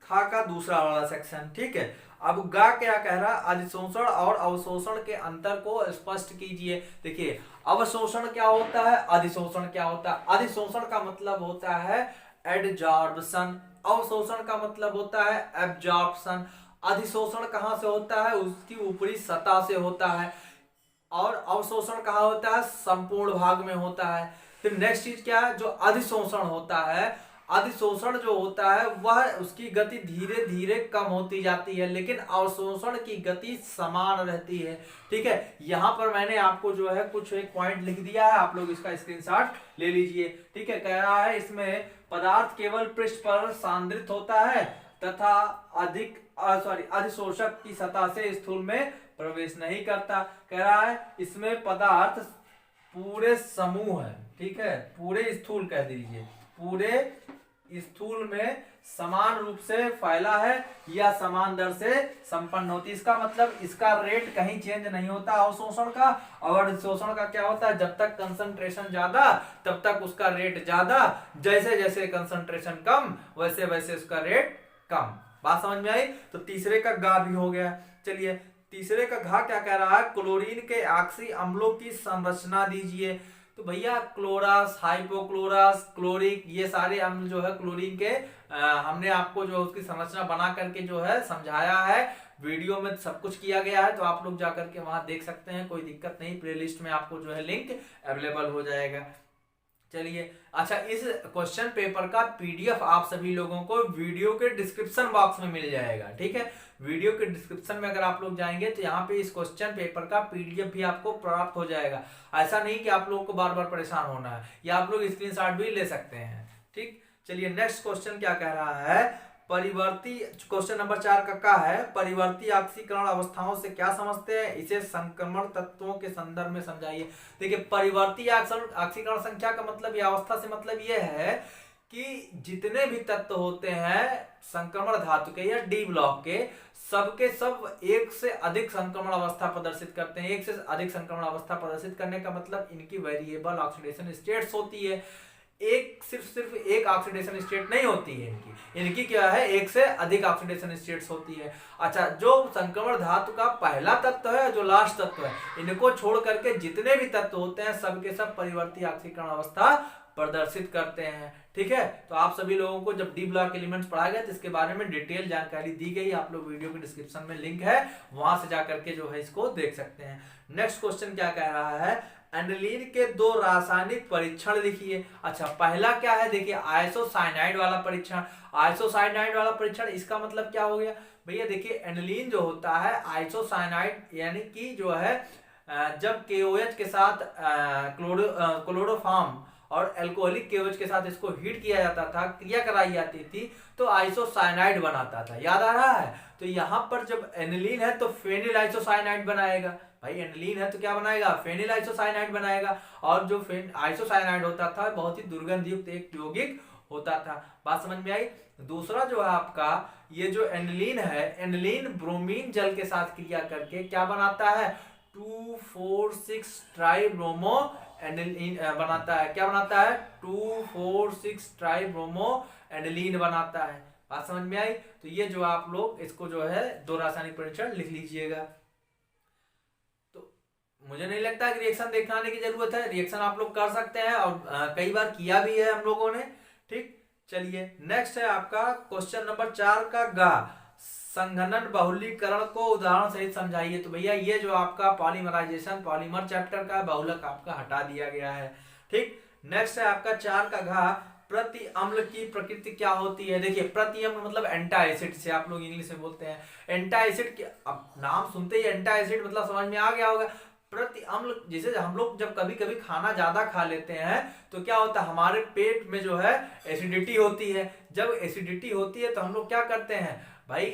खा का दूसरा वाला सेक्शन। ठीक है, अब गा क्या कह रहा है, अधिशोषण और अवशोषण के अंतर को स्पष्ट कीजिए। देखिए अवशोषण क्या होता है, अधिशोषण क्या होता है। अधिशोषण का मतलब होता है एडजॉर्प्शन, अवशोषण का मतलब होता है एब्जॉर्प्शन। अधिशोषण कहां से होता है, उसकी ऊपरी सतह से होता है, और अवशोषण कहां होता है, संपूर्ण भाग में होता है। फिर नेक्स्ट चीज क्या है, जो अधिशोषण होता है, अधिशोषण जो होता है वह उसकी गति धीरे धीरे कम होती जाती है, लेकिन अवशोषण की गति समान रहती है। ठीक है, यहां पर मैंने आपको जो है कुछ एक पॉइंट लिख दिया है, आप लोग इसका स्क्रीनशॉट ले लीजिए। ठीक है, कह रहा है इसमें पदार्थ केवल पृष्ठ पर सांद्रित होता है तथा अधिशोषक की सतह से स्थूल में प्रवेश नहीं करता। कह रहा है इसमें पदार्थ पूरे समूह है, ठीक है, पूरे स्थूल कह दीजिए, पूरे स्थूल में समान रूप से फैला है या समान दर से संपन्न होती है। इसका मतलब इसका रेट कहीं चेंज नहीं होता अवशोषण का, और अधिशोषण का क्या होता है, जब तक कंसंट्रेशन ज्यादा तब तक उसका रेट ज्यादा, जैसे जैसे कंसंट्रेशन कम वैसे वैसे उसका रेट कम। बात समझ में आई। तो तीसरे का गा भी हो गया। चलिए तीसरे का घा क्या कह रहा है, क्लोरीन के ऑक्सी अम्लों की संरचना दीजिए। तो भैया क्लोरस, हाइपोक्लोरस, क्लोरिक, ये सारे अम्ल जो है क्लोरीन के हमने आपको जो उसकी संरचना बना करके जो है समझाया है, वीडियो में सब कुछ किया गया है, तो आप लोग जाकर के वहां देख सकते हैं, कोई दिक्कत नहीं, प्लेलिस्ट में आपको जो है लिंक अवेलेबल हो जाएगा। चलिए अच्छा, इस क्वेश्चन पेपर का पीडीएफ आप सभी लोगों को वीडियो के डिस्क्रिप्शन बॉक्स में मिल जाएगा। ठीक है, वीडियो के डिस्क्रिप्शन में अगर आप लोग जाएंगे तो यहाँ पे इस क्वेश्चन पेपर का पीडीएफ भी आपको प्राप्त हो जाएगा। ऐसा नहीं कि आप लोगों को बार बार परेशान होना है, या आप लोग स्क्रीनशॉट भी ले सकते हैं। ठीक, चलिए नेक्स्ट क्वेश्चन क्या कह रहा है, परिवर्ती, क्वेश्चन नंबर 4 का है, परिवर्ती ऑक्सीकरण अवस्थाओं से क्या समझते हैं, इसे संक्रमण तत्वों के संदर्भ में समझाइए। देखिए परिवर्ती ऑक्सीकरण संख्या का मतलब या अवस्था से मतलब यह है कि जितने भी तत्व होते हैं संक्रमण धातु के या डी ब्लॉक के, सबके सब एक से अधिक संक्रमण अवस्था प्रदर्शित करते हैं। एक से अधिक संक्रमण अवस्था प्रदर्शित करने का मतलब इनकी वेरिएबल ऑक्सीडेशन स्टेट्स होती है। एक सिर्फ एक ऑक्सीडेशन स्टेट नहीं होती है इनकी क्या है, एक से अधिक ऑक्सीडेशन स्टेट्स होती है। अच्छा, जो संक्रमण धातु का पहला तत्व है, जो लास्ट तत्व है, इनको छोड़ करके जितने भी तत्व होते हैं सबके सब परिवर्ती ऑक्सीकरण अवस्था प्रदर्शित करते हैं। ठीक है, तो आप सभी लोगों को जब डी ब्लॉक एलिमेंट्स पढ़ाया गया तो इसके बारे में डिटेल जानकारी दी गई, आप लोग वीडियो के डिस्क्रिप्शन में लिंक है, वहां से जाकर के जो है इसको देख सकते हैं। नेक्स्ट क्वेश्चन क्या कह रहा है, एनिलीन के 2 रासायनिक परीक्षण लिखिए। अच्छा, पहला क्या है, देखिए आइसोसाइनाइड वाला परीक्षण। आइसोसाइनाइड वाला परीक्षण इसका मतलब क्या हो गया भैया, देखिए एनिलीन जो होता है आइसोसाइनाइड, यानी कि जो है जब KOH के साथ क्लोरोफॉर्म और एल्कोहलिक KOH के साथ इसको हीट किया जाता था, क्रिया कराई जाती थी, तो आइसोसाइनाइड बनाता था। याद आ रहा है। तो यहाँ पर जब एनिलीन है तो फेनिल आइसोसाइनाइड बनाएगा। भाई एनिलीन है तो क्या बनाएगा, फेनिल आइसोसाइनाइड बनाएगा। और जो आइसोसाइनाइड होता था बहुत ही दुर्गंध युक्त एक यौगिक होता था। बात समझ में आई। दूसरा जो है आपका ये जो एनिलीन है, एनिलीन ब्रोमीन जल के साथ क्रिया करके क्या बनाता है, 2,4,6 ट्राइब्रोमो एनिलीन बनाता है। क्या बनाता है, 2,4,6 ट्राइब्रोमो एनिलीन बनाता है। बात समझ में आई। तो ये जो आप लोग इसको जो है 2 रासायनिक परीक्षण लिख लीजिएगा। तो मुझे नहीं लगता कि रिएक्शन दिखाने की जरूरत है, रिएक्शन आप लोग कर सकते हैं और कई बार किया भी है हम लोगों ने। ठीक, चलिए नेक्स्ट है आपका क्वेश्चन नंबर 4 का गा, संघनन बहुलीकरण को उदाहरण सहित समझाइए। तो भैया ये जो आपका पॉलीमराइजेशन पॉलीमर चैप्टर का बहुलक आपका हटा दिया गया है। ठीक, नेक्स्ट है आपका 4 का घा, प्रति अम्ल की प्रकृति क्या होती है। देखिए प्रति अम्ल मतलब एंटा एसिड से आप लोग इंग्लिश में बोलते हैं। एंटा एसिड के अब नाम सुनते ही एंटा एसिड मतलब समझ में आ गया होगा। प्रति अम्ल, जैसे हम लोग जब कभी कभी खाना ज्यादा खा लेते हैं तो क्या होता है, हमारे पेट में जो है एसिडिटी होती है। जब एसिडिटी होती है तो हम लोग क्या करते हैं भाई,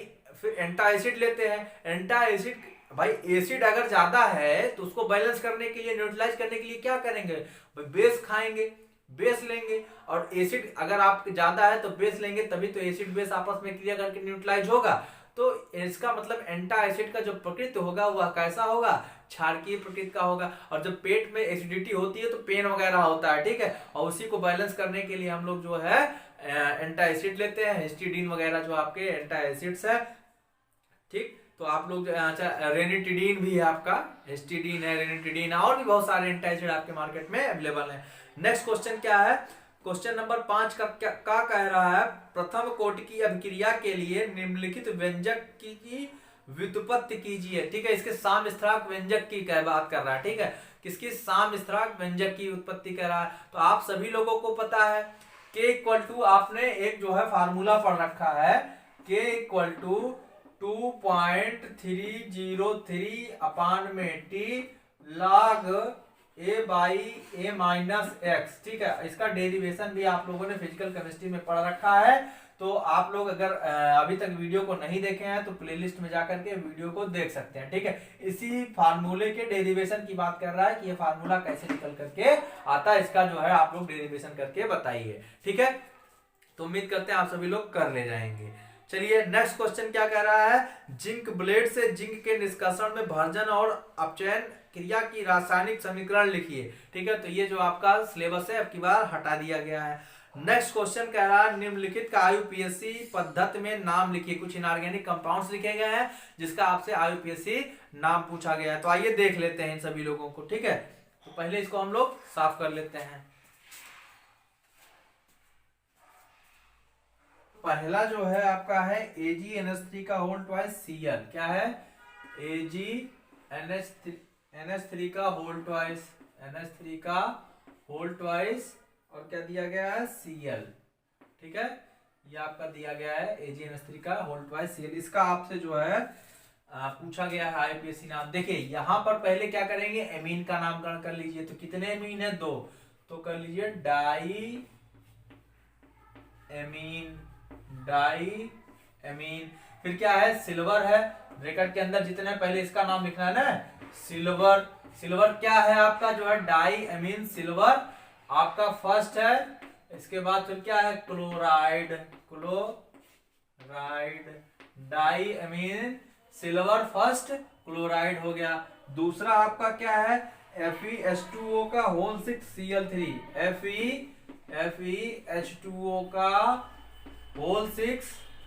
फिर एंटा एसिड लेते हैं। एंटा एसिड भाई, एसिड अगर ज्यादा है तो उसको बैलेंस करने के लिए, न्यूट्रलाइज करने के लिए क्या करेंगे भाई, बेस खाएंगे, बेस लेंगे। और एसिड अगर आप ज्यादा है तो बेस लेंगे, तभी तो एसिड बेस आपस में क्रिया करके न्यूट्रलाइज होगा। तो इसका मतलब एंटा एसिड का जो प्रकृति होगा वह कैसा होगा, क्षारकीय प्रकृति का होगा। और जब पेट में एसिडिटी होती है तो पेन वगैरह होता है, ठीक है, और उसी को बैलेंस करने के लिए हम लोग जो है एंटा एसिड लेते हैं, हिस्टीडीन वगैरह जो आपके एंटा एसिड्स है। ठीक, तो आप लोग रेनिटिडीन भी है आपका, हिस्टीडीन है, रेनिटिडीन है, और भी बहुत सारे एंटा एसिड आपके मार्केट में अवेलेबल है। नेक्स्ट क्वेश्चन क्या है, क्वेश्चन नंबर 5 का कह रहा है, प्रथम कोटि की अभिक्रिया के लिए निम्नलिखित व्यंजक की व्युत्पत्ति कीजिए। ठीक है, इसके सामस्थराक व्यंजक की बात कर रहा है। ठीक है, किसकी सामस्थराक व्यंजक की उत्पत्ति कर रहा है। तो आप सभी लोगों को पता है K इक्वल टू, आपने एक जो है फार्मूला पढ़ रखा है, K इक्वल टू 2.303 अपान में T log a by A minus x. ठीक है, इसका डेरिवेशन भी आप लोगों ने फिजिकल केमिस्ट्री में पढ़ रखा है। तो आप लोग अगर अभी तक वीडियो को नहीं देखे हैं तो प्लेलिस्ट में जाकर के वीडियो को देख सकते हैं। ठीक है, इसी फार्मूले के डेरिवेशन की बात कर रहा है कि ये फार्मूला कैसे निकल करके आता है, इसका जो है आप लोग डेरिवेशन करके बताइए। ठीक है, तो उम्मीद करते हैं आप सभी लोग कर ले जाएंगे। चलिए नेक्स्ट क्वेश्चन क्या कह रहा है, जिंक ब्लेड से जिंक के निष्कासन में भर्जन और अपचयन क्रिया की रासायनिक समीकरण लिखिए। ठीक है, तो ये जो आपका सिलेबस है अब की बार हटा दिया गया है। नेक्स्ट क्वेश्चन कह रहा है, निम्नलिखित का आईयूपीएससी पद्धति में नाम लिखिए। कुछ इनऑर्गेनिक कंपाउंड्स लिखे गए हैं जिसका आपसे आईयूपीएससी नाम पूछा गया है। तो आइए देख लेते हैं इन सभी लोगों को। ठीक है, तो पहले इसको हम लोग साफ कर लेते हैं। पहला जो है आपका है AgNH3 का होल ट्वाइस Cl। क्या है, AgNH3 का होल ट्वाइस, NH3 का होल ट्वाइस, और क्या दिया गया है, Cl। ठीक है, ये आपका दिया गया है AgNH3 का होल ट्वाइस Cl। इसका आपसे जो है पूछा गया है आईयूपीएससी नाम। देखिए यहाँ पर पहले क्या करेंगे, एमीन का नामकरण कर लीजिए। तो कितने एमीन है, 2, तो कर लीजिए डाई एमीन, डाई एमीन। फिर क्या है, सिल्वर है, ब्रैकेट के अंदर जितने, पहले इसका नाम लिखना है ना, सिल्वर। सिल्वर क्या है आपका जो है, डाई एमीन सिल्वर आपका फर्स्ट है। इसके बाद फिर क्या है, chloride, chloride, di amine silver first, chloride हो गया। दूसरा आपका क्या है, FeH2O का होल 6 Cl3, FeH2O का होल 6।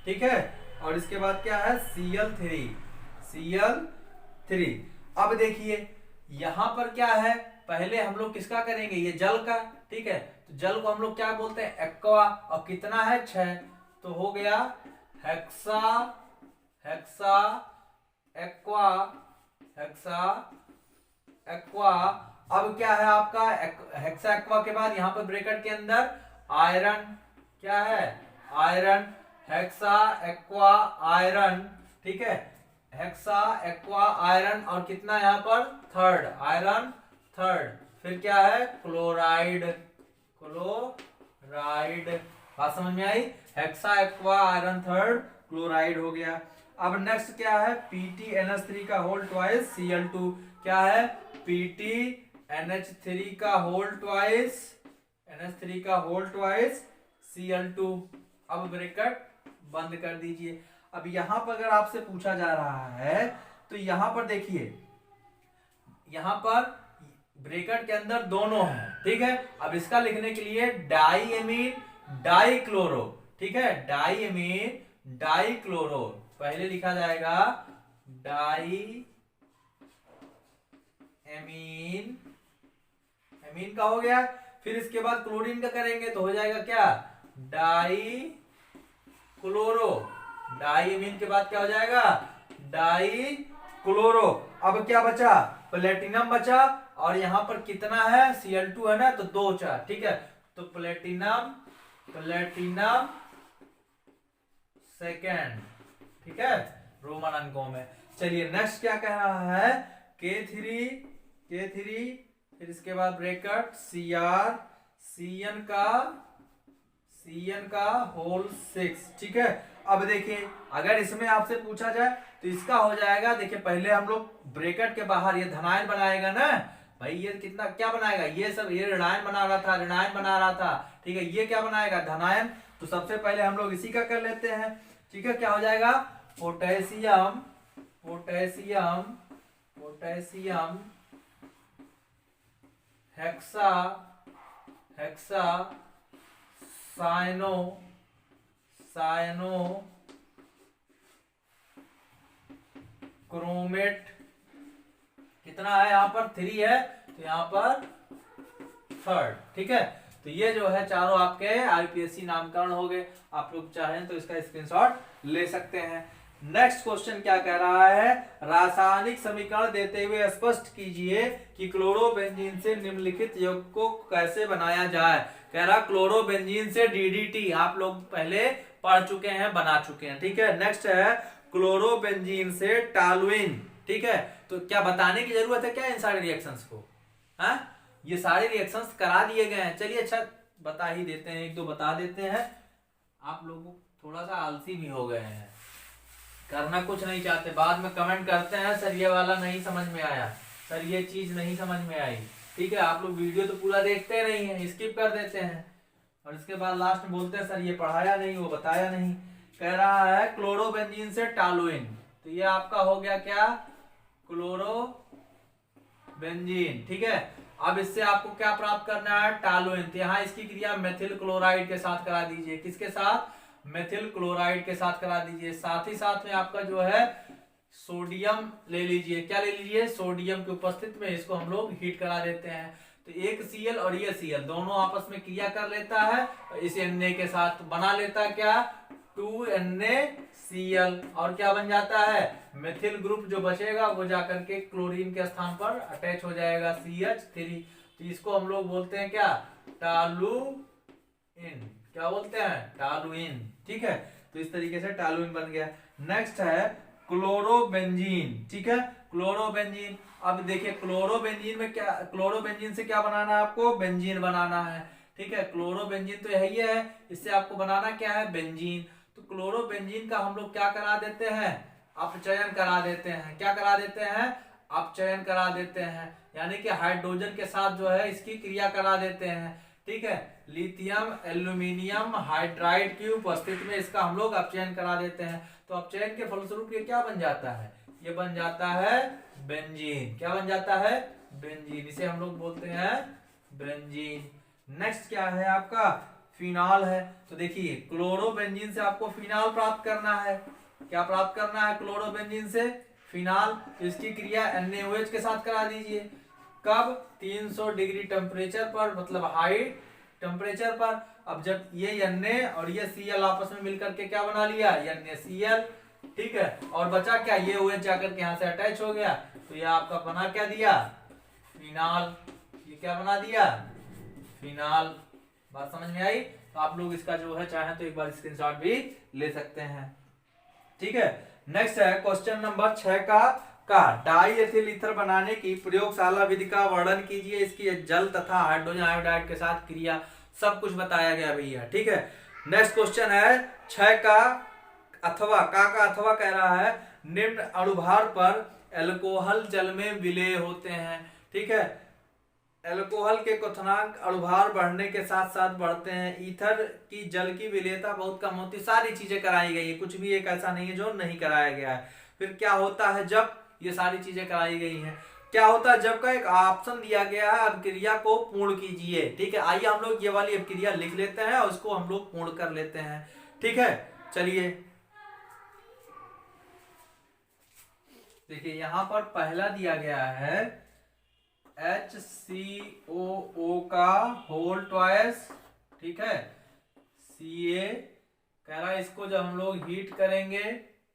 ठीक है, और इसके बाद क्या है, Cl3, Cl3। अब देखिए यहां पर क्या है, पहले हम लोग किसका करेंगे, ये जल का। ठीक है, तो जल को हम लोग क्या बोलते हैं, एक्वा, और कितना है, 6, तो हो गया hexa, hexa aqua, hexa aqua. अब क्या है आपका, हेक्सा एक्वा के बाद यहां पर ब्रैकेट के अंदर आयरन, क्या है, आयरन, हेक्सा एक्वा आयरन। ठीक है, हेक्सा एक्वा आयरन, और कितना यहां पर, थर्ड, आयरन थर्ड। फिर क्या है, क्लोराइड, क्लोराइड। बात समझ में आई, hexa aqua iron third, chloride हो गया। अब नेक्स्ट क्या है, PtNH3 का होल ट्वाइस Cl2। क्या है, PtNH3 का होल ट्वाइस, NH3 का होल ट्वाइस Cl2। अब ब्रैकेट बंद कर दीजिए। अब यहां पर अगर आपसे पूछा जा रहा है तो यहां पर देखिए, यहां पर ब्रैकेट के अंदर दोनों है। ठीक है, अब इसका लिखने के लिए डाई एमीन डाई क्लोरो। ठीक है, डाई एमीन डाई क्लोरो पहले लिखा जाएगा, डाई एमीन, एमीन का हो गया। फिर इसके बाद क्लोरीन का करेंगे तो हो जाएगा क्या, डाई क्लोरो, डाई अमीन के बाद क्या हो जाएगा, डाई क्लोरो। अब क्या बचा, प्लेटिनम बचा, और यहां पर कितना है, Cl2 है ना, तो 2 4, ठीक है। तो प्लेटिनम सेकेंड, ठीक है, रोमन अंकों में। चलिए नेक्स्ट क्या कह रहा है, K3, फिर इसके बाद ब्रैकेट Cr, Cn का होल 6, ठीक है। अब देखिए अगर इसमें आपसे पूछा जाए तो इसका हो जाएगा, देखिए पहले हम लोग ब्रैकेट के बाहर ये धनायन बनाएगा ना भाई, ये कितना क्या बनाएगा, ये सब ये ऋणायन बना रहा था, ऋणायन बना रहा था, ठीक है। ये क्या बनाएगा, धनायन। तो सबसे पहले हम लोग इसी का कर लेते हैं, ठीक है। क्या हो जाएगा, पोटेशियम हेक्सा साइनो क्रोमेट, कितना है यहाँ पर 3 है, तो यहाँ पर 3rd, ठीक है। तो ये जो है चारों आपके आईपीएससी नामकरण हो गए। आप लोग चाहें तो इसका स्क्रीनशॉट ले सकते हैं। नेक्स्ट क्वेश्चन क्या कह रहा है, रासायनिक समीकरण देते हुए स्पष्ट कीजिए कि क्लोरोबेंजीन से निम्नलिखित यौगिक को कैसे बनाया जाए। कह रहा क्लोरोबेंजीन से डीडीटी, आप लोग पहले पढ़ चुके हैं, बना चुके हैं, ठीक है। नेक्स्ट है क्लोरोबेंजीन से टॉलुइन, ठीक है। तो क्या बताने की जरूरत है क्या इन सारे रिएक्शंस को, हाँ ये सारे रिएक्शंस करा दिए गए हैं। चलिए अच्छा बता ही देते हैं, 1-2 बता देते हैं। आप लोग थोड़ा सा आलसी भी हो गए हैं, करना कुछ नहीं चाहते, बाद में कमेंट करते हैं सर ये वाला नहीं समझ में आया, सर ये चीज नहीं समझ में आई, ठीक है। आप लोग वीडियो तो पूरा देखते नहीं है, स्किप कर देते हैं, और इसके बाद लास्ट में बोलते हैं सर ये पढ़ाया नहीं, वो बताया नहीं। कह रहा है क्लोरोबेंजीन से टॉलुइन, तो ये आपका हो गया क्या, क्लोरोबेंजीन, ठीक है। अब इससे आपको क्या प्राप्त करना है, टॉलुइन। तो यहाँ इसकी क्रिया मेथिल क्लोराइड के साथ करा दीजिए, किसके साथ, मेथिल क्लोराइड के साथ करा दीजिए। साथ ही साथ में आपका जो है सोडियम ले लीजिए, क्या ले लीजिए, सोडियम की उपस्थिति में इसको हम लोग हीट करा देते हैं। तो एक Cl और ये Cl दोनों आपस में क्रिया कर लेता है, इस Na के साथ बना लेता है क्या, 2NaCl, और क्या बन जाता है, मेथिल ग्रुप जो बचेगा वो जाकर के क्लोरीन के स्थान पर अटैच हो जाएगा CH3। तो इसको हम लोग बोलते हैं क्या, टॉलुइन, क्या बोलते हैं, टॉलुइन, ठीक है। तो इस तरीके से टॉलुइन बन गया। नेक्स्ट है क्लोरोबेंजीन, ठीक है, क्लोरोबेंजीन। अब देखिए क्लोरोबेंजीन में क्या, क्लोरोबेंजीन से क्या बनाना है आपको, बेंजीन बनाना है, ठीक है। क्लोरोबेंजीन तो यही है, इससे आपको बनाना क्या है, बेंजीन। तो क्लोरोबेंजीन का हम लोग क्या करा देते हैं, अपचयन करा देते हैं, क्या करा देते हैं, अपचयन करा देते हैं, यानी कि हाइड्रोजन के साथ जो है इसकी क्रिया करा देते हैं, ठीक है। लिथियम एल्यूमिनियम हाइड्राइड की उपस्थिति में इसका हम लोग अपचयन करा देते हैं। तो अपचयन के फलस्वरूप ये क्या बन जाता है, ये बन जाता है बेंजीन, क्या बन जाता है, बेंजीन, इसे हम लोग बोलते हैं बेंजीन। नेक्स्ट क्या है आपका, फिनॉल है। तो देखिए क्लोरोबेंजीन से आपको फिनॉल प्राप्त करना है, क्या प्राप्त करना है, क्लोरोबेंजीन से फिनॉल। तो इसकी क्रिया NaOH के साथ करा दीजिए, कब, 300 डिग्री टेम्परेचर पर, मतलब हाई टेम्परेचर पर। अब जब ये Na और ये Cl आपस में मिलकर के क्या बना लिया, NaCl, ठीक है। और बचा क्या, ये OH जाकर के यहाँ से अटैच हो गया, तो ये आपका बना क्या दिया, फिनॉल। ये क्या बना दिया, फिनॉल। बात समझ में आई। तो आप लोग इसका जो है चाहें तो एक बार स्क्रीनशॉट भी ले सकते हैं, ठीक है। नेक्स्ट है क्वेश्चन नंबर 6 का डाई एथिल ईथर बनाने की प्रयोगशाला विधि का वर्णन कीजिए। इसकी जल तथा हाइड्रोजन आयोडाइड के साथ क्रिया, सब कुछ बताया गया भैया, ठीक है। नेक्स्ट क्वेश्चन है 6 का अथवा कह रहा है निम्न अणुभार पर एल्कोहल जल में विलेय होते हैं, ठीक है। एल्कोहल के क्वथनांक अणुभार बढ़ने के साथ साथ बढ़ते हैं, ईथर की जल की विलेयता बहुत कम होती, सारी चीजें कराई गई है, कुछ भी एक ऐसा नहीं है जो नहीं कराया गया है। फिर क्या होता है जब ये सारी चीजें कराई गई हैं, क्या होता है जब का एक ऑप्शन दिया गया है, अभिक्रिया को पूर्ण कीजिए, ठीक है। आइए हम लोग ये वाली अभिक्रिया लिख लेते हैं और इसको हम लोग पूर्ण कर लेते हैं, ठीक है। चलिए देखिए यहां पर पहला दिया गया है HCOO का होल ट्वाइस, ठीक है, Ca कह रहा है इसको जब हम लोग हीट करेंगे,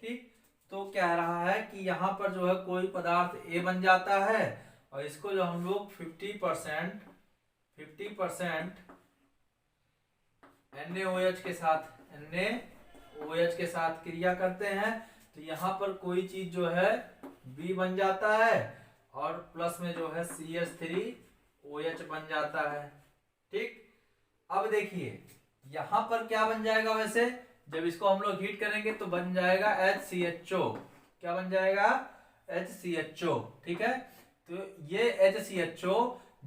ठीक, तो कह रहा है कि यहाँ पर जो है कोई पदार्थ A बन जाता है और इसको जो हम लोग 50% NaOH के साथ क्रिया करते हैं तो यहाँ पर कोई चीज जो है B बन जाता है और प्लस में जो है CH3OH बन जाता है, ठीक। अब देखिए यहाँ पर क्या बन जाएगा, वैसे जब इसको हम लोग हीट करेंगे तो बन जाएगा HCHO। क्या बन जाएगा? HCHO, ठीक है। तो ये HCHO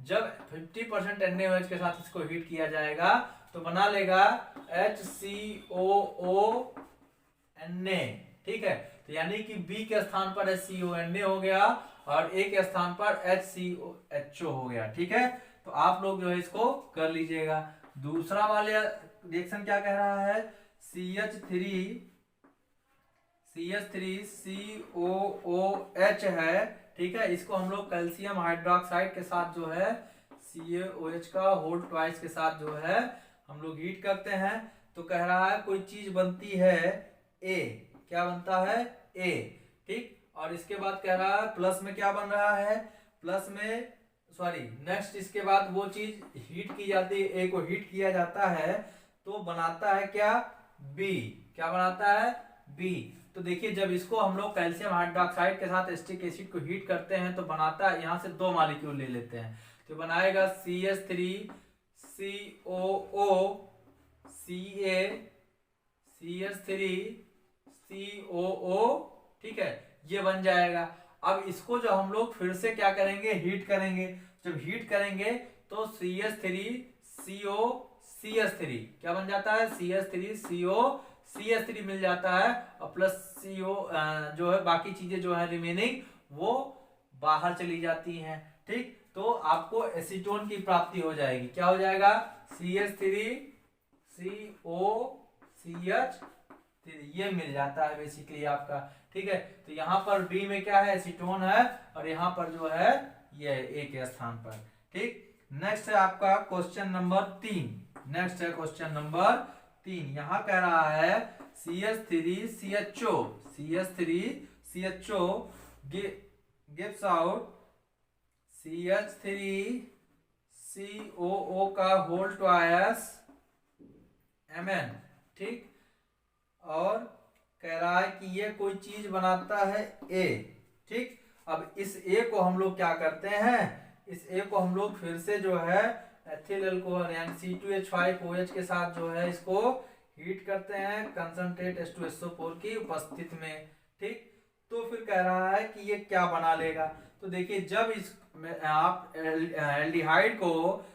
जब 50% NaOH के साथ इसको हीट किया जाएगा तो बना लेगा HCOONa, ठीक है। तो यानी कि B के स्थान पर HCONa हो गया और A के स्थान पर HCOHO हो गया, ठीक है। तो आप लोग जो है इसको कर लीजिएगा। दूसरा वाले रिएक्शन क्या कह रहा है, CH3COOH है, ठीक है। इसको हम लोग कैल्शियम हाइड्रोक्साइड के साथ जो है CaOH का होल ट्वाइस के साथ जो है हम लोग हीट करते हैं तो कह रहा है कोई चीज बनती है A। क्या बनता है? A, ठीक। और इसके बाद कह रहा है प्लस में क्या बन रहा है, प्लस में नेक्स्ट इसके बाद वो चीज हीट की जाती है, A को हीट किया जाता है तो बनाता है क्या? B। क्या बनाता है? B। तो देखिए जब इसको हम लोग कैल्शियम हाइड्रोक्साइड के साथ एसिटिक एसिड को हीट करते हैं तो बनाता है, यहाँ से दो मॉलिक्यूल ले लेते हैं तो बनाएगा CH3COO ठीक है, ये बन जाएगा। अब इसको जो हम लोग फिर से क्या करेंगे, हीट करेंगे। जब हीट करेंगे तो CH3CO क्या बन जाता है? CH3CO मिल जाता है और प्लस CO जो है बाकी चीजें जो है रिमेनिंग वो बाहर चली जाती हैं, ठीक। तो आपको एसीटोन की प्राप्ति हो जाएगी। क्या हो जाएगा? CH3COCH3 ये मिल जाता है बेसिकली आपका, ठीक है। तो यहाँ पर बी में क्या है? एसीटोन है और यहाँ पर जो है ये ए के स्थान पर, ठीक। नेक्स्ट है आपका क्वेश्चन नंबर 3। नेक्स्ट है क्वेश्चन नंबर 3। यहाँ कह रहा है CH3CHO gives out CH3COO का होल ट्वाइस Mn, ठीक। और कह रहा है कि ये कोई चीज बनाता है A, ठीक। अब इस A को हम लोग क्या करते हैं, इस A को हम लोग फिर से जो है एथिल अल्कोहल यानी C2H5OH के साथ जो है इसको हीट करते हैं कंसंट्रेट H2SO4 की उपस्थिति में, ठीक। तो फिर कह रहा है कि ये क्या बना लेगा। तो देखिए जब इस आप एल्डिहाइड को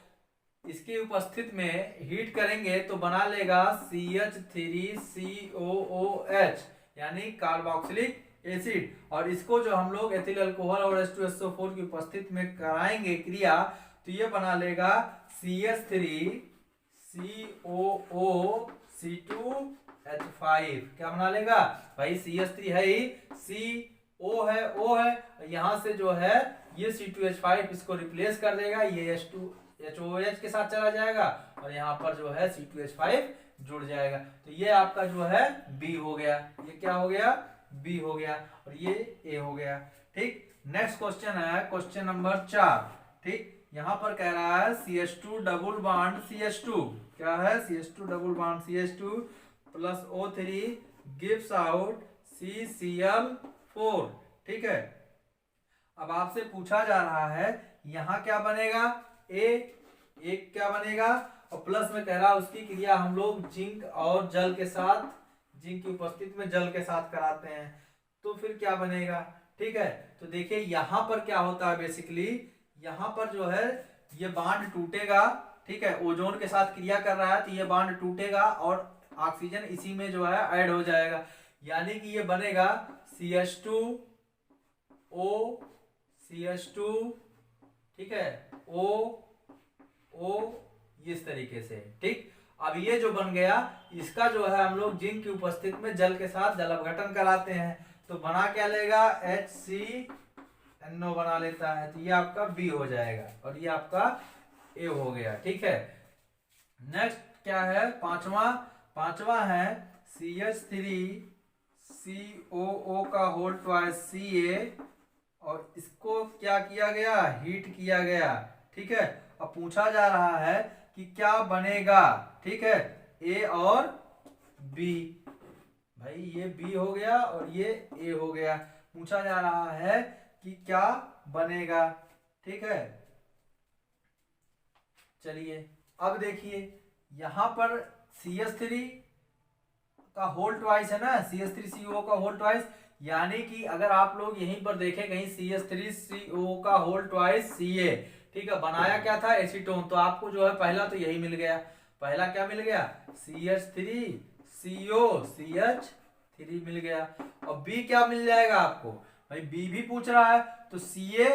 इसकी उपस्थिति में हीट करेंगे तो बना लेगा CH3COOH यानी कार्बोक्सिलिक एसिड। और इसको जो हम लोग एथिल अल्कोहल और H2SO4 की उपस्थिति में कराएंगे क्रिया तो ये बना लेगा CH3COOC2H5। क्या बना लेगा भाई? CH3 है ही, CO है, O है, यहाँ से जो है ये C2H5 इसको रिप्लेस कर देगा, ये H2HOH के साथ चला जाएगा और यहाँ पर जो है C2H5 जुड़ जाएगा। तो ये आपका जो है B हो गया। ये क्या हो गया? B हो गया और ये A हो गया, ठीक। नेक्स्ट क्वेश्चन है क्वेश्चन नंबर 4, ठीक। यहाँ पर कह रहा है CH2 डबल बॉन्ड CH2 क्या है? CH2 double bond CH2 plus O3 gives out CCl4, ठीक है। अब आपसे पूछा जा रहा है यहाँ क्या बनेगा? एक क्या बनेगा और प्लस में कह रहा है उसकी क्रिया हम लोग जिंक और जल के साथ, जिंक की उपस्थिति में जल के साथ कराते हैं तो फिर क्या बनेगा, ठीक है। तो देखिए यहाँ पर क्या होता है, बेसिकली यहाँ पर जो है ये बांड टूटेगा, ठीक है। ओजोन के साथ क्रिया कर रहा है तो ये बांड टूटेगा और ऑक्सीजन इसी में जो है ऐड हो जाएगा, यानी कि ये बनेगा CH2O CH2, ठीक है, O इस तरीके से, ठीक। अब ये जो बन गया इसका जो है हम लोग जिंक की उपस्थिति में जल के साथ जल अपघटन कराते हैं तो बना क्या लेगा? HCNO बना लेता है तो ये आपका B हो जाएगा और ये आपका A हो गया, ठीक है। नेक्स्ट क्या है? पांचवा पांचवा है CH3COO का होल ट्वाइस Ca, और इसको क्या किया गया, हीट किया गया। ठीक है, अब पूछा जा रहा है कि क्या बनेगा। ठीक है, A और B, भाई ये B हो गया और ये A हो गया। पूछा जा रहा है कि क्या बनेगा। ठीक है, चलिए अब देखिए यहां पर CH3 का होल ट्वाइस है ना, CH3CO का होल ट्वाइस, यानी कि अगर आप लोग यहीं पर देखें कहीं CH3CO का होल ट्वाइस Ca, ठीक है, बनाया क्या था, एसीटोन, तो आपको जो है पहला तो यही मिल गया। पहला क्या मिल गया, CH3CO CH3 मिल गया। और B क्या मिल जाएगा आपको, भाई B भी पूछ रहा है तो Ca,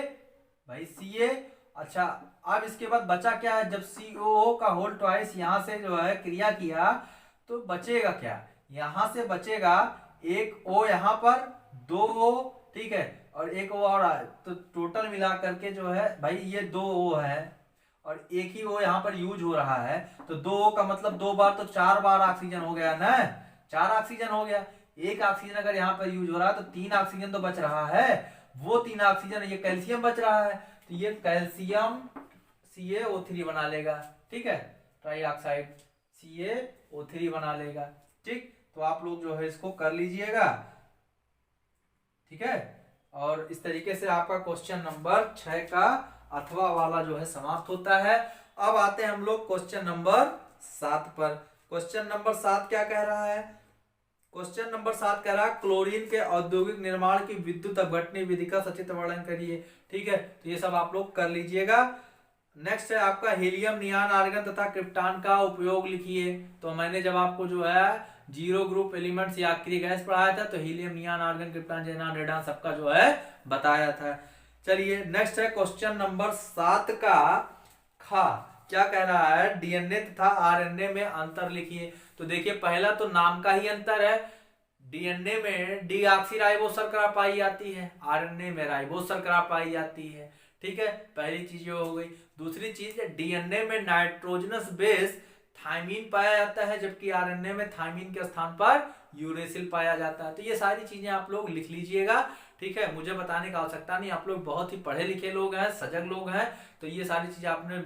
भाई Ca। अच्छा, अब इसके बाद बचा क्या है, जब COO का होल ट्वाइस यहां से जो है क्रिया किया तो बचेगा क्या, यहां से बचेगा एक O यहां पर, दो O, ठीक है, और एक O और आए, तो टोटल मिला करके जो है भाई ये दो O है और एक ही O यहां पर यूज हो रहा है, तो दो O का मतलब दो बार तो चार बार ऑक्सीजन हो गया ना, चार ऑक्सीजन हो गया। एक ऑक्सीजन अगर यहाँ पर यूज हो रहा है तो तीन ऑक्सीजन तो बच रहा है, वो तीन ऑक्सीजन ये कैल्शियम बच रहा है, तो ये कैल्शियम CaO3 बना लेगा। ठीक है, ट्राई ऑक्साइड CaO3 बना लेगा। ठीक, तो आप लोग जो है इसको कर लीजिएगा। ठीक है, और इस तरीके से आपका क्वेश्चन नंबर 6 का अथवा वाला जो है समाप्त होता है। अब आते हैं हम लोग क्वेश्चन नंबर 7 पर। क्वेश्चन नंबर 7 क्या कह रहा है, क्वेश्चन नंबर 7 कह रहा है क्लोरीन के औद्योगिक निर्माण की विद्युत अपघटनी विधि का सचित्र वर्णन करिए। ठीक है, तो ये सब आप लोग कर लीजिएगा। नेक्स्ट है आपका हीलियम, नियान, आर्गन तथा क्रिप्टॉन का उपयोग लिखिए। तो मैंने जब आपको जो है जीरो ग्रुप एलिमेंट्स या अक्रिय गैस पढ़ाया था तो हीलियम, नियान, आर्गन, क्रिप्टॉन, ज़ेनान, रेडॉन सबका जो है बताया था। चलिए नेक्स्ट है क्वेश्चन नंबर 7 का खा, क्या कह रहा है, डीएनए तथा आरएनए में अंतर लिखिए। तो देखिए पहला तो नाम का ही अंतर है, डीएनए में डीऑक्सीराइबोस शर्करा पाई जाती है, आरएनए में राइबोस शर्करा पाई जाती है। ठीक है, पहली चीज ये हो गई। दूसरी चीज, डीएनए में नाइट्रोजनस बेस थाइमीन पाया जाता है, जबकि आरएनए में थाइमीन के स्थान पर यूरेसिल पाया जाता है। तो ये सारी चीजें आप लोग लिख लीजिएगा। ठीक है, मुझे बताने का आवश्यकता नहीं, आप लोग बहुत ही पढ़े लिखे लोग हैं, सजग लोग हैं, तो ये सारी चीजें आपने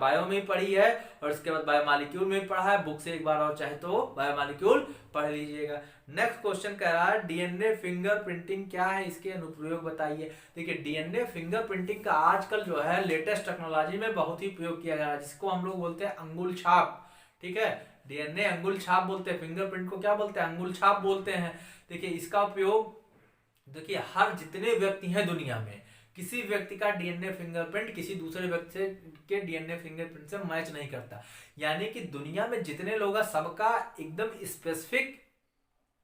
बायो में ही पढ़ी है और इसके बाद बायोमॉलिक्यूल में भी पढ़ा है। बुक से एक बार और चाहे तो बायोमॉलिक्यूल पढ़ लीजिएगा। नेक्स्ट क्वेश्चन कह रहा है डीएनए फिंगरप्रिंटिंग क्या है, इसके अनुप्रयोग बताइए। देखिए डीएनए फिंगरप्रिंटिंग का आजकल जो है लेटेस्ट टेक्नोलॉजी में बहुत ही उपयोग किया जा रहा है, जिसको हम लोग बोलते हैं अंगुल छाप। ठीक है, डीएनए अंगुल छाप बोलते हैं, फिंगरप्रिंट को क्या बोलते हैं, अंगुल छाप बोलते हैं। देखिए इसका उपयोग, देखिए हर जितने व्यक्ति हैं दुनिया में, किसी व्यक्ति का डीएनए फिंगरप्रिंट किसी दूसरे व्यक्ति से के डीएनए फिंगरप्रिंट से मैच नहीं करता। यानी कि दुनिया में जितने लोग हैं सबका एकदम स्पेसिफिक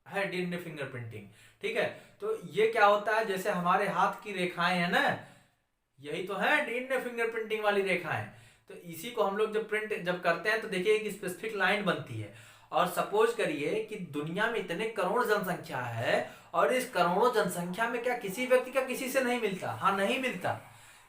है डीएनए फिंगरप्रिंटिंग। ठीक है, तो ये क्या होता है, जैसे हमारे हाथ की रेखाएं हैं ना, यही तो है डीएनए फिंगरप्रिंटिंग वाली रेखाएं। तो इसी को हम लोग जब प्रिंट जब करते हैं तो देखिए एक स्पेसिफिक लाइन बनती है। और सपोज करिए कि दुनिया में इतने करोड़ जनसंख्या है और इस करोड़ों जनसंख्या में क्या किसी व्यक्ति का किसी से नहीं मिलता, हाँ नहीं मिलता,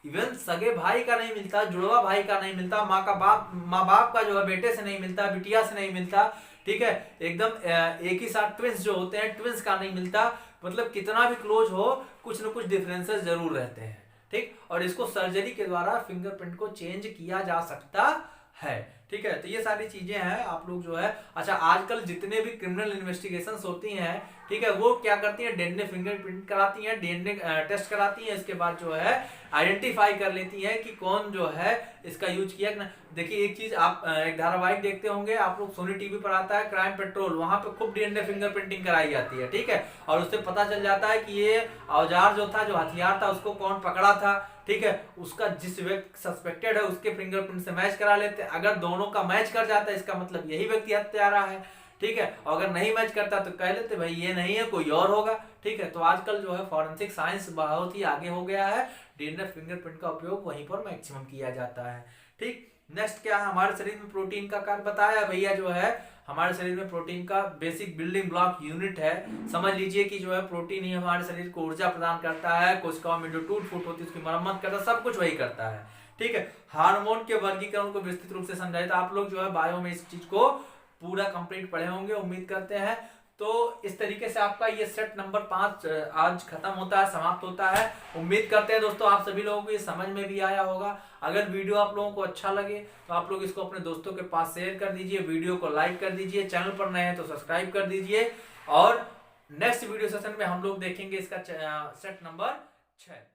इवन सगे भाई का नहीं मिलता, जुड़वा भाई का नहीं मिलता, माँ बाप का जो है बेटे से नहीं मिलता, बिटिया से नहीं मिलता। ठीक है, एकदम एक ही साथ ट्विंस जो होते हैं, ट्विंस का नहीं मिलता। मतलब कितना भी क्लोज हो, कुछ न कुछ डिफरेंसेस जरूर रहते हैं। ठीक, और इसको सर्जरी के द्वारा फिंगरप्रिंट को चेंज किया जा सकता है। ठीक है, तो ये सारी चीजें हैं आप लोग जो है। अच्छा, आजकल जितने भी क्रिमिनल इन्वेस्टिगेशंस होती हैं, ठीक है, वो क्या करती हैं, डीएनए फिंगरप्रिंट कराती हैं, डीएनए टेस्ट कराती हैं, इसके बाद जो है आइडेंटिफाई कर लेती हैं कि कौन जो है इसका यूज किया ना। देखिए एक चीज, आप एक धारावाहिक देखते होंगे आप लोग, सोनी टीवी पर आता है क्राइम पेट्रोल, वहां पे खूब डीएनए फिंगरप्रिंटिंग कराई जाती है। ठीक है, और उससे पता चल जाता है कि ये औजार जो था, जो हथियार था, उसको कौन पकड़ा था। ठीक है, उसका जिस व्यक्ति सस्पेक्टेड है उसके फिंगरप्रिंट से मैच करा लेते हैं। अगर दोनों का मैच कर जाता है इसका मतलब यही व्यक्ति हत्यारा है। ठीक है, और अगर नहीं मैच करता तो कह लेते भाई ये नहीं है, कोई और होगा। ठीक है, तो आजकल जो है फॉरेंसिक साइंस बहुत ही आगे हो गया है, डीएनए फिंगरप्रिंट का उपयोग वहीं पर मैक्सिमम किया जाता है। ठीक, नेक्स्ट क्या है, हमारे शरीर में प्रोटीन का कार्य बताया भैया। जो है हमारे शरीर में प्रोटीन का बेसिक बिल्डिंग ब्लॉक यूनिट है। समझ लीजिए कि जो है प्रोटीन ही हमारे शरीर को ऊर्जा प्रदान करता है, कोशिकाओं में जो टूट फूट होती है उसकी मरम्मत करता है, सब कुछ वही करता है। ठीक है, हार्मोन के वर्गीकरण को विस्तृत रूप से समझाया, तो आप लोग जो है बायो में इस चीज को पूरा कंप्लीट पढ़े होंगे उम्मीद करते हैं। तो इस तरीके से आपका ये सेट नंबर 5 आज खत्म होता है, समाप्त होता है। उम्मीद करते हैं दोस्तों आप सभी लोगों को ये समझ में भी आया होगा। अगर वीडियो आप लोगों को अच्छा लगे तो आप लोग इसको अपने दोस्तों के पास शेयर कर दीजिए, वीडियो को लाइक कर दीजिए, चैनल पर नए हैं तो सब्सक्राइब कर दीजिए। और नेक्स्ट वीडियो सेशन में हम लोग देखेंगे इसका सेट नंबर 6।